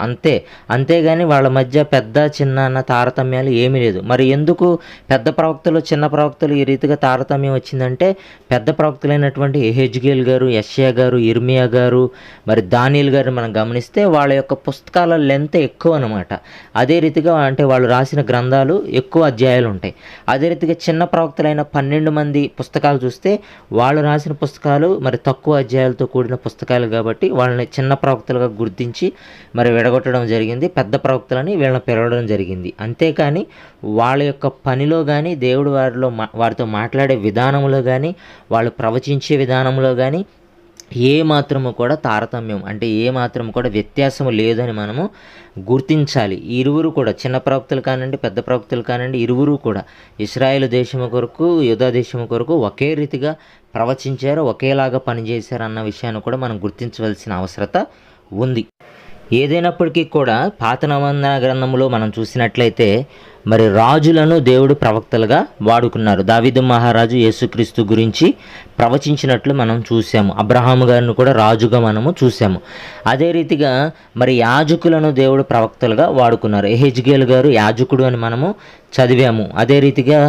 అంతేగాని వాళ్ళ మధ్య పెద్ద చిన్న అన్న తారతమ్యాలు ఏమీ లేదు. మరి ఎందుకు పెద్ద ప్రవక్తలు చిన్న ప్రవక్తలు ఈ రీతిగా తారతమ్యం వచ్చిందంటే, పెద్ద ప్రవక్తలైనటువంటి యెహెజ్కేలు గారు, యెషయా గారు, ఇర్మియా గారు, మరి దానియేలు గారు మనం గమనిస్తే వాళ్ళ యొక్క పుస్తకాల లెంత్ ఎక్కువ అనమాట. అదే రీతిగా అంటే వాళ్ళు రాసిన గ్రంథాలు ఎక్కువ అధ్యాయాలు ఉంటాయి. అదే రీతిగా చిన్న ప్రవక్తలైన 12 మంది పుస్తకాలు చూస్తే వాళ్ళు రాసిన పుస్తకాలు మరి తక్కువ అధ్యాయాలతో కూడిన పుస్తకాలు కాబట్టి వాళ్ళని చిన్న ప్రవక్తలుగా గుర్తించి మరి విడగొట్టడం జరిగింది. పెద్ద ప్రవక్తలని వీళ్ళని పిలవడం జరిగింది. అంతేకాని వాళ్ళ యొక్క పనిలో కానీ దేవుడు వారితో మాట్లాడే విధానంలో కానీ వాళ్ళు ప్రవచించే విధానంలో కానీ ఏ మాత్రము కూడా తారతమ్యం అంటే ఏ మాత్రము కూడా వ్యత్యాసము లేదని మనము గుర్తించాలి. ఇరువురు కూడా చిన్న ప్రవక్తలు కానివ్వండి, పెద్ద ప్రవక్తలు కానివ్వండి, ఇరువురు కూడా ఇశ్రాయేలు దేశము కొరకు, యూదా దేశము కొరకు ఒకే రీతిగా ప్రవచించారు, ఒకేలాగా పనిచేశారు అన్న విషయాన్ని కూడా మనం గుర్తించవలసిన అవసరత ఉంది. ఏదైనప్పటికీ కూడా పాత నిబంధన గ్రంథంలో మనం చూసినట్లయితే మరి రాజులను దేవుడు ప్రవక్తలుగా వాడుకున్నారు. దావీదు మహారాజు యేసుక్రీస్తు గురించి ప్రవచించినట్లు మనం చూసాము. అబ్రహాము గారిని కూడా రాజుగా మనము చూసాము. అదే రీతిగా మరి యాజకులను దేవుడు ప్రవక్తలుగా వాడుకున్నారు. ఎహెజ్కేలు గారు యాజకుడు అని మనము చదివాము. అదే రీతిగా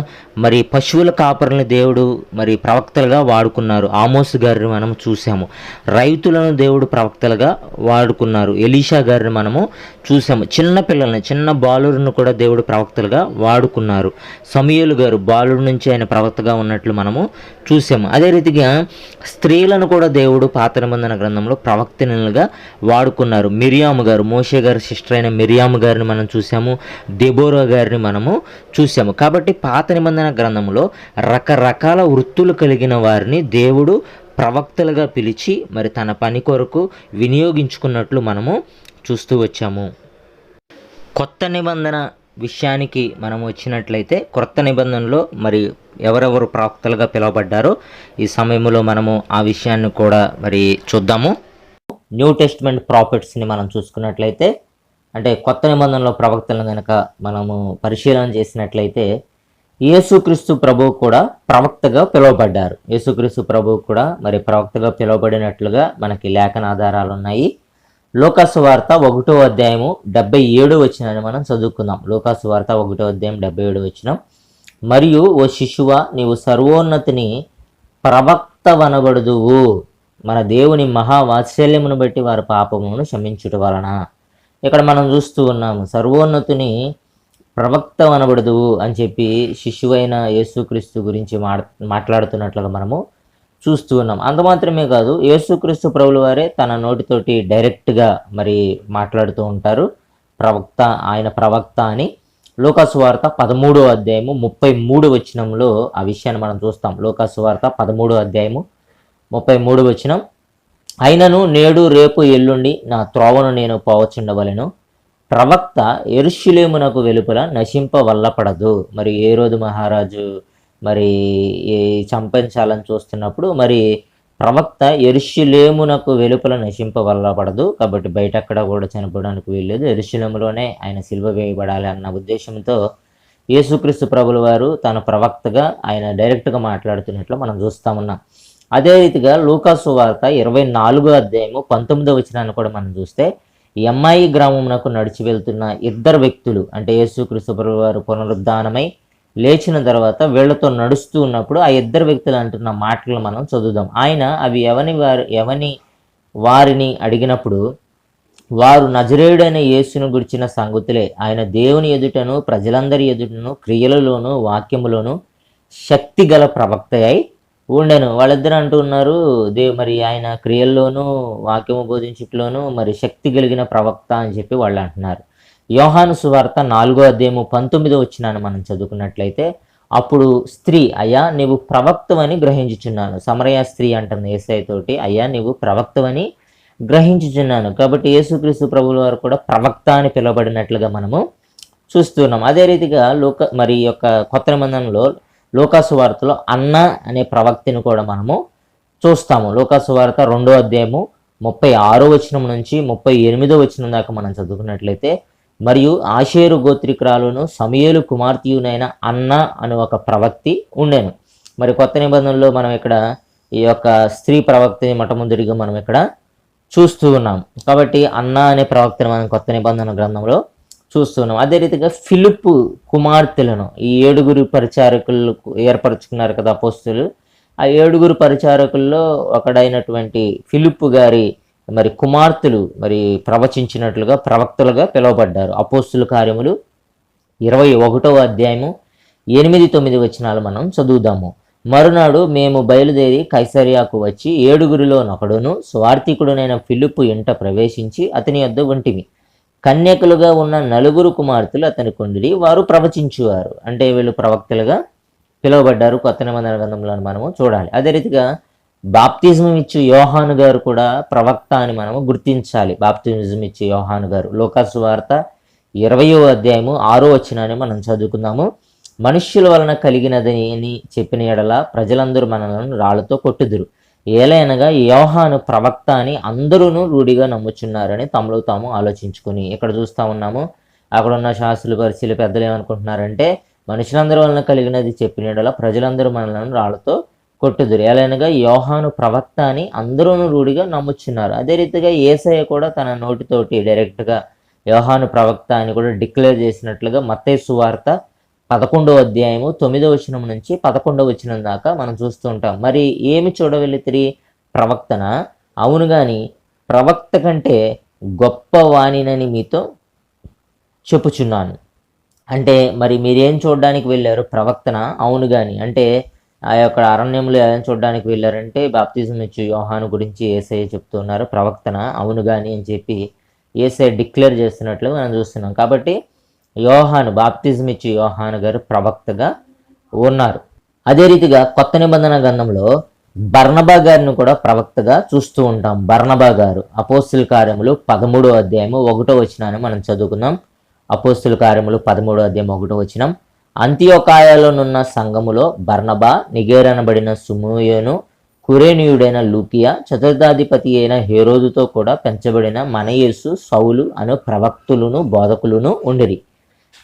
మరి పశువుల కాపరులను దేవుడు మరి ప్రవక్తలుగా వాడుకున్నారు. ఆమోస్ గారిని మనం చూసాము. రైతులను దేవుడు ప్రవక్తలుగా వాడుకున్నారు. ఎలీషా గారిని మనము చూసాము. చిన్న పిల్లల్ని, చిన్న బాలులను కూడా దేవుడు ప్రవక్తలుగా వాడుకున్నారు. సమూయేలు గారు బాలుడి నుంచి ఆయన ప్రవక్తగా ఉన్నట్లు మనము చూసాము. అదే రీతిగా స్త్రీలను కూడా దేవుడు పాత నిబంధన గ్రంథంలో ప్రవక్తనులుగా వాడుకున్నారు. మిరియాము గారు, మోషే గారి సిస్టర్ అయిన మిరియాము గారిని మనం చూసాము. దెబోరా గారిని మనము చూసాము. కాబట్టి పాత నిబంధన గ్రంథంలో రకరకాల వృత్తులు కలిగిన వారిని దేవుడు ప్రవక్తలుగా పిలిచి మరి తన పని కొరకు వినియోగించుకున్నట్లు మనము చూస్తూ వచ్చాము. కొత్త నిబంధన విషయానికి మనం వచ్చినట్లయితే కొత్త నిబంధనలో మరి ఎవరెవరు ప్రవక్తలుగా పిలువబడ్డారో ఈ సమయంలో మనము ఆ విషయాన్ని కూడా మరి చూద్దాము. న్యూ టెస్ట్మెంట్ ప్రాఫిట్స్ని మనం చూసుకున్నట్లయితే అంటే కొత్త నిబంధనలో ప్రవక్తలను కనుక మనము పరిశీలన చేసినట్లయితే యేసుక్రీస్తు ప్రభువు కూడా ప్రవక్తగా పిలువబడ్డారు. యేసుక్రీస్తు ప్రభువు కూడా మరి ప్రవక్తగా పిలువబడినట్లుగా మనకి లేఖన ఆధారాలు ఉన్నాయి. లూకాసు వార్త 1వ అధ్యాయము 77 వచనాన్ని మనం చదువుకుందాం. లూకాసు వార్త 1వ అధ్యాయం 77 వచనం. మరియు ఓ శిశువ, నీవు సర్వోన్నతిని ప్రవక్త వనబడుదువు, మన దేవుని మహావాత్సల్యమును బట్టి వారి పాపమును క్షమించుట వలన. ఇక్కడ మనం చూస్తూ ఉన్నాము సర్వోన్నతుని ప్రవక్త అనబడదువు అని చెప్పి శిశువైన యేసుక్రీస్తు గురించి మాట్లాడుతున్నట్లుగా మనము చూస్తూ ఉన్నాం. అంత మాత్రమే కాదు, యేసుక్రీస్తు ప్రభుల వారే తన నోటితోటి డైరెక్ట్గా మరి మాట్లాడుతూ ఉంటారు ప్రవక్త, ఆయన ప్రవక్త అని. లూకాసు వార్త 13వ అధ్యాయము 33 వచనంలో ఆ విషయాన్ని మనం చూస్తాం. లూకాసు వార్త 13వ అధ్యాయము 33 వచనం. అయినను నేడు రేపు ఎల్లుండి నా త్రోవను నేను పోవచుండవలెను, ప్రవక్త యెరూషలేమునకు వెలుపల నశింపవల్లపడదు. మరి హేరోదు మహారాజు మరి చంపించాలని చూస్తున్నప్పుడు మరి ప్రవక్త యెరూషలేమునకు వెలుపల నశింపవల్లపడదు, కాబట్టి బయట అక్కడ కూడా చనిపోవడానికి వీల్లేదు, యెరూషలేములోనే ఆయన సిలువ వేయబడాలి అన్న ఉద్దేశంతో యేసుక్రీస్తు ప్రభుల వారు తన ప్రవక్తగా ఆయన డైరెక్ట్గా మాట్లాడుతున్నట్లు మనం చూస్తూ ఉన్నాం. అదే రీతిగా లూకాసు వార్త 24వ అధ్యాయము 19వ వచనాన్ని కూడా మనం చూస్తే ఎమ్మాయి గ్రామమునకు నడిచి వెళ్తున్న ఇద్దరు వ్యక్తులు, అంటే యేసుక్రీస్తు ప్రభువు వారు పునరుద్ధానమై లేచిన తర్వాత వీళ్లతో నడుస్తూ ఉన్నప్పుడు ఆ ఇద్దరు వ్యక్తులు అంటున్న మాటలు మనం చదువుదాం. ఆయన అవి ఎవని వారిని అడిగినప్పుడు వారు నజరేయుడైన యేసును గురించిన సంగతులే, ఆయన దేవుని ఎదుటను ప్రజలందరి ఎదుటను క్రియలలోను వాక్యములోను శక్తి గల ప్రవక్త అయి ఉండెను. వాళ్ళిద్దరు అంటూ ఉన్నారు, మరి ఆయన క్రియల్లోనూ వాక్యము బోధించుట్లోనూ మరి శక్తి కలిగిన ప్రవక్త అని చెప్పి వాళ్ళు అంటున్నారు. యోహాను సువార్త 4వ అధ్యాయము 19వ వచనాన్ని మనం చదువుకున్నట్లయితే, అప్పుడు స్త్రీ, అయ్యా నీవు ప్రవక్తవని గ్రహించుచున్నాను. సమరయ స్త్రీ అంటుంది యేసయ్య తోటి, అయ్యా నీవు ప్రవక్తవని గ్రహించుచున్నాను. కాబట్టి యేసుక్రీస్తు ప్రభువుల వారు కూడా ప్రవక్త అని పిలువబడినట్లుగా మనము చూస్తున్నాం. అదే రీతిగా మరి యొక్క కొత్త నిబంధనలో లూకాసు వార్తలో అన్న అనే ప్రవక్తని కూడా మనము చూస్తాము. లూకాసు వార్త 2వ అధ్యాయము 36వ వచనం నుంచి 38వ వచనం దాకా మనం చదువుకున్నట్లయితే, మరియు ఆషేరు గోత్రికురాలును సమూయేలు కుమార్తెయునైన అన్న అని ఒక ప్రవక్తి ఉండెను. మరి కొత్త నిబంధనలో మనం ఇక్కడ ఈ యొక్క స్త్రీ ప్రవక్తని మొట్టమొదటిగా మనం ఇక్కడ చూస్తూ ఉన్నాం. కాబట్టి అన్న అనే ప్రవక్తని మనం కొత్త నిబంధన గ్రంథంలో చూస్తున్నాం. అదే రీతిగా ఫిలిప్పు కుమార్తెలను ఈ 7 పరిచారకులు ఏర్పరచుకున్నారు కదా అపోస్తులు. ఆ 7 పరిచారకుల్లో ఒకడైనటువంటి ఫిలిప్పు గారి మరి కుమార్తెలు మరి ప్రవచించినట్లుగా ప్రవక్తలుగా పిలువబడ్డారు. అపోస్తుల కార్యములు 21వ అధ్యాయము 8-9 వచనాలు మనం చదువుదాము. మరునాడు మేము బయలుదేరి కైసరియాకు వచ్చి 7గురిలో నొకడును స్వార్థికుడునైన ఫిలిప్పు ఇంట ప్రవేశించి అతని యొద్ద వంటిమి. కన్యకులుగా ఉన్న 4 కుమార్తెలు అతని కొండిరి, వారు ప్రవచించువారు. అంటే వీళ్ళు ప్రవక్తలుగా పిలువబడ్డారు కొత్త నిబంధన గ్రంథంలో మనము చూడాలి. అదే రీతిగా బాప్తిజం ఇచ్చు యోహాను గారు కూడా ప్రవక్త అని మనము గుర్తించాలి. బాప్తిజం ఇచ్చే యోహాను గారు లోకాసు వార్త 20వ అధ్యాయము 6వ వచనాన్ని మనం చదువుకుందాము. మనుష్యుల వలన కలిగినదని చెప్పిన ఎడల ప్రజలందరూ మనలను రాళ్లతో కొట్టుదురు, ఏలైనగా యోహాను ప్రవక్త అని అందరూ రూఢిగా నమ్ముచున్నారని తమలో తాము ఆలోచించుకుని. ఇక్కడ చూస్తూ ఉన్నాము, అక్కడ ఉన్న శాస్త్రులు పరిశీలి పెద్దలు ఏమనుకుంటున్నారంటే మనుషులందరి వలన కలిగినది చెప్పిన ఎడల ప్రజలందరూ మనలను రాళ్లతో కొట్టుదురు, ఏలైనగా యోహాను ప్రవక్త అని అందరూ రూఢిగా నమ్ముచున్నారు. అదే రీతిగా యేసయ్య కూడా తన నోటితోటి డైరెక్ట్గా యోహాను ప్రవక్త అని కూడా డిక్లేర్ చేసినట్లుగా మత్తయి సువార్త 11వ అధ్యాయము 9వ వచనం నుంచి 11వ వచనం దాకా మనం చూస్తూ ఉంటాం. మరి ఏమి చూడవెళ్ళితిరి? ప్రవక్తన? అవును గాని ప్రవక్త కంటే గొప్ప వాణినని మీతో చెప్పుచున్నాను. అంటే మరి మీరేం చూడడానికి వెళ్ళారు? ప్రవక్తన? అవును గాని అంటే ఆ యొక్క అరణ్యంలో ఏం చూడడానికి వెళ్ళారంటే బాప్తిజం ఇచ్చు యోహాను గురించి యేసయ్య చెప్తున్నారు. ప్రవక్తన? అవును గాని అని చెప్పి యేసయ్య డిక్లేర్ చేస్తున్నట్లు మనం చూస్తున్నాం. కాబట్టి యోహాను, బాప్తిజం ఇచ్చి యోహాను గారు ప్రవక్తగా ఉన్నారు. అదే రీతిగా కొత్త నిబంధన గ్రంథంలో బర్నబా గారిని కూడా ప్రవక్తగా చూస్తూ ఉంటాం. బర్నబా గారు అపోస్తుల కార్యములు 13వ అధ్యాయము 1వ వచనాన్ని మనం చదువుకుందాం. అపోస్తుల కార్యములు 13వ అధ్యాయం 1వ వచనం. అంతియోకాయలోనున్న సంఘములో బర్నబా, నిగేరనబడిన సుమోయోను, కురేనీయుడైన లూకియా, చతుర్థాధిపతి అయిన హేరోదుతో కూడా పెంచబడిన మనయేసు, సౌలు అను ప్రవక్తులను బోధకులను ఉండిరి.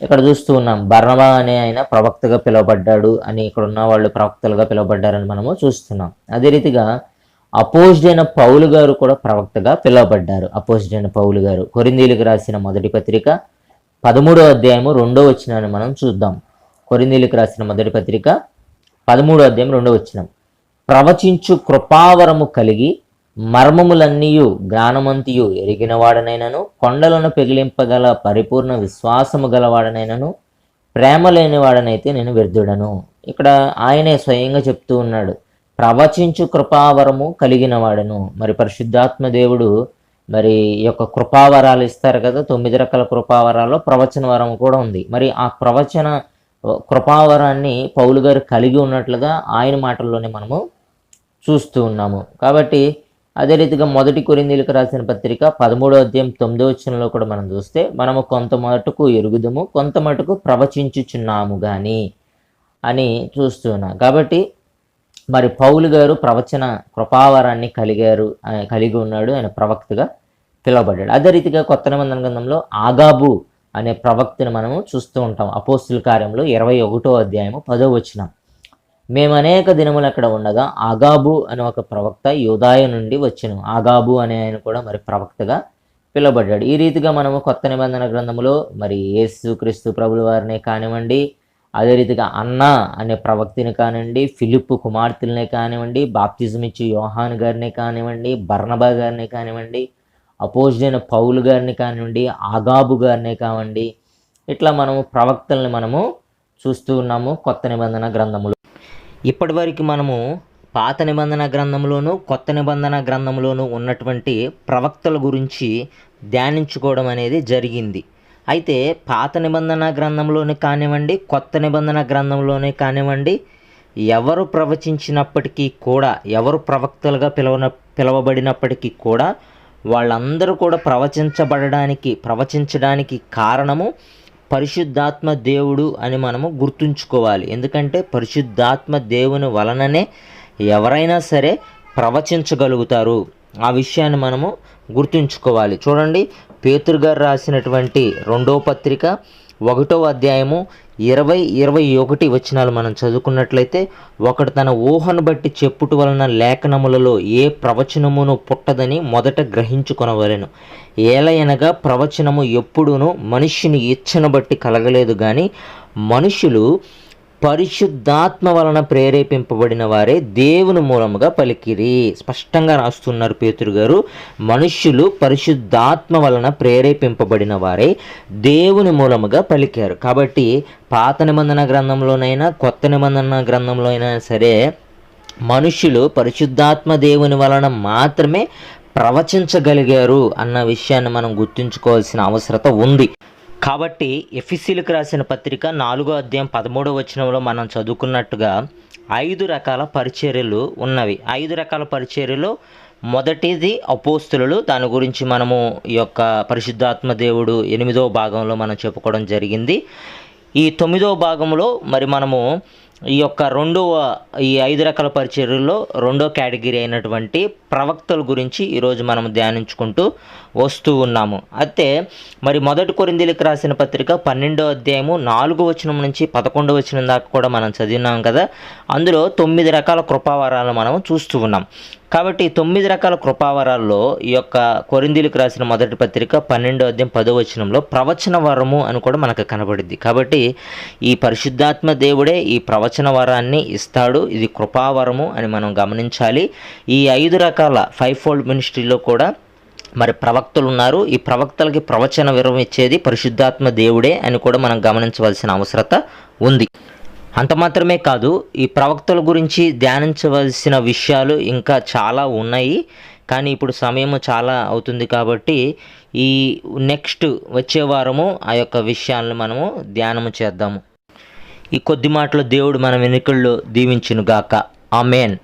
ఇక్కడ చూస్తూ ఉన్నాం, బర్నబా అనే ఆయన ప్రవక్తగా పిలువబడ్డాడు అని, ఇక్కడ ఉన్న వాళ్ళు ప్రవక్తలుగా పిలువబడ్డారని మనము చూస్తున్నాం. అదే రీతిగా అపోజిడైన పౌలు గారు కూడా ప్రవక్తగా పిలువబడ్డారు. అపోజిడైన పౌలు గారు కొరింథీయులకు రాసిన మొదటి పత్రిక 13వ అధ్యాయము 2వ వచనాన్ని మనం చూద్దాం. కొరింథీయులకు రాసిన మొదటి పత్రిక 13వ అధ్యాయం 2వ వచనం. ప్రవచించు కృపావరము కలిగి మర్మములన్నీయు జ్ఞానమంతియు ఎరిగినవాడనైనను, కొండలను పెగిలింపగల పరిపూర్ణ విశ్వాసము గలవాడనైనను, ప్రేమ లేనివాడనైతే నేను వ్యర్థుడను. ఇక్కడ ఆయనే స్వయంగా చెప్తూ ఉన్నాడు, ప్రవచించు కృపావరము కలిగిన వాడను. మరి పరిశుద్ధాత్మ దేవుడు మరి ఈ యొక్క కృపావరాలు ఇస్తారు కదా, 9 రకాల కృపావరాల్లో ప్రవచన వరం కూడా ఉంది. మరి ఆ ప్రవచన కృపావరాన్ని పౌలు గారు కలిగి ఉన్నట్లుగా ఆయన మాటల్లోనే మనము చూస్తూ ఉన్నాము. కాబట్టి అదే రీతిగా మొదటి కొరింథీయులకు రాసిన పత్రిక 13వ అధ్యాయం 9వ వచనంలో కూడా మనం చూస్తే, మనము కొంత మటుకు ఎరుగుదుము, కొంత మటుకు ప్రవచించుచున్నాము కానీ అని చూస్తున్నాం. కాబట్టి మరి పౌలు గారు ప్రవచన కృపావరాన్ని కలిగి ఉన్నాడు, ఆయన ప్రవక్తగా పిలువబడ్డాడు. అదే రీతిగా కొత్త నిబంధన గ్రంథంలో ఆగాబు అనే ప్రవక్తను మనము చూస్తూ ఉంటాం. అపోస్తుల కార్యంలో 21వ అధ్యాయము 10వ వచనం. మేము అనేక దినములు అక్కడ ఉండగా ఆగాబు అనే ఒక ప్రవక్త యూదాయ నుండి వచ్చెను. ఆగాబు అనే ఆయన కూడా మరి ప్రవక్తగా పిలువబడ్డాడు. ఈ రీతిగా మనము కొత్త నిబంధన గ్రంథంలో మరి యేసుక్రీస్తు ప్రభుల వారిని కానివ్వండి, అదే రీతిగా అన్నా అనే ప్రవక్తిని కానివ్వండి, ఫిలిప్పు కుమార్తెలనే కానివ్వండి, బాప్తిజం ఇచ్చి యోహాను గారిని కానివ్వండి, బర్నబా గారిని కానివ్వండి, అపోజిడైన పౌలు గారిని కానివ్వండి, ఆగాబు గారిని కానివ్వండి, ఇట్లా మనము ప్రవక్తల్ని మనము చూస్తూ ఉన్నాము కొత్త నిబంధన గ్రంథములు. ఇప్పటి వరకు మనము పాత నిబంధన గ్రంథంలోను కొత్త నిబంధన గ్రంథంలోను ఉన్నటువంటి ప్రవక్తల గురించి ధ్యానించుకోవడం అనేది జరిగింది. అయితే పాత నిబంధన గ్రంథంలోనే కానివ్వండి, కొత్త నిబంధన గ్రంథంలోనే కానివ్వండి, ఎవరు ప్రవచించినప్పటికీ కూడా, ఎవరు ప్రవక్తలుగా పిలవబడినప్పటికీ కూడా వాళ్ళందరూ కూడా ప్రవచించడానికి కారణము పరిశుద్ధాత్మ దేవుడు అని మనము గుర్తుంచుకోవాలి. ఎందుకంటే పరిశుద్ధాత్మ దేవుని వలననే ఎవరైనా సరే ప్రవచించగలుగుతారు. ఆ విషయాన్ని మనము గుర్తుంచుకోవాలి. చూడండి, పేతురు గారు రాసినటువంటి 2వ పత్రిక 1వ అధ్యాయము 20-21 వచనాలు మనం చదువుకున్నట్లయితే, ఒకడు తన ఊహను బట్టి చెప్పుట వలన లేఖనములలో ఏ ప్రవచనమును పుట్టదని మొదట గ్రహించుకొనవలెను. ఏలయనగా ప్రవచనము ఎప్పుడూనూ మనుష్యుని ఇచ్చను బట్టి కలగలేదు, కానీ మనుషులు పరిశుద్ధాత్మ వలన ప్రేరేపింపబడిన వారే దేవుని మూలముగా పలికిరి. స్పష్టంగా రాస్తున్నారు పేతురు గారు. మనుష్యులు పరిశుద్ధాత్మ వలన ప్రేరేపింపబడిన వారే దేవుని మూలముగా పలికారు. కాబట్టి పాత నిబంధన గ్రంథంలోనైనా కొత్త నిబంధన గ్రంథంలో అయినా సరే మనుష్యులు పరిశుద్ధాత్మ దేవుని వలన మాత్రమే ప్రవచించగలిగారు అన్న విషయాన్ని మనం గుర్తుంచుకోవాల్సిన అవసరత ఉంది. కాబట్టి ఎఫెసీయులకు రాసిన పత్రిక 4వ అధ్యాయం 13వ వచనంలో మనం చదువుకున్నట్టుగా 5 రకాల పరిచర్యలు ఉన్నవి. 5 రకాల పరిచర్యలు మొదటిది అపోస్తులు. దాని గురించి మనము ఈ యొక్క పరిశుద్ధాత్మ దేవుడు 8వ భాగంలో మనం చెప్పుకోవడం జరిగింది. ఈ 9వ భాగంలో మరి మనము ఈ యొక్క ఈ 5 రకాల పరిచర్యల్లో రెండో కేటగిరీ అయినటువంటి ప్రవక్తల గురించి ఈరోజు మనం ధ్యానించుకుంటూ వస్తూ ఉన్నాము. అయితే మరి మొదటి కొరింథీయులకు రాసిన పత్రిక 12వ అధ్యాయము 4వ వచనం నుంచి 11వ వచనం దాకా కూడా మనం చదివినాం కదా. అందులో 9 రకాల కృపావరాలను మనం చూస్తూ ఉన్నాం. కాబట్టి 9 రకాల కృపావరాల్లో ఈ యొక్క కొరింథీయులకు రాసిన మొదటి పత్రిక 12వ అధ్యాయం 10వ వచనంలో ప్రవచన వరము అని కూడా మనకు కనబడింది. కాబట్టి ఈ పరిశుద్ధాత్మ దేవుడే ఈ ప్రవచన వరాన్ని ఇస్తాడు. ఇది కృపావరము అని మనం గమనించాలి. ఈ 5 రకాల 5-fold మినిస్ట్రీలో కూడా మరి ప్రవక్తలు ఉన్నారు. ఈ ప్రవక్తలకి ప్రవచన వరం ఇచ్చేది పరిశుద్ధాత్మ దేవుడే అని కూడా మనం గమనించవలసిన అవసరత ఉంది. అంత మాత్రమే కాదు, ఈ ప్రవక్తల గురించి ధ్యానించవలసిన విషయాలు ఇంకా చాలా ఉన్నాయి. కానీ ఇప్పుడు సమయం చాలా అవుతుంది కాబట్టి ఈ నెక్స్ట్ వచ్చే వారము ఆ యొక్క విషయాలను మనము ధ్యానము చేద్దాము. ఈ కొద్ది మాటలు దేవుడు మన వెనుకల్లో దీవించును గాక. ఆమేన్.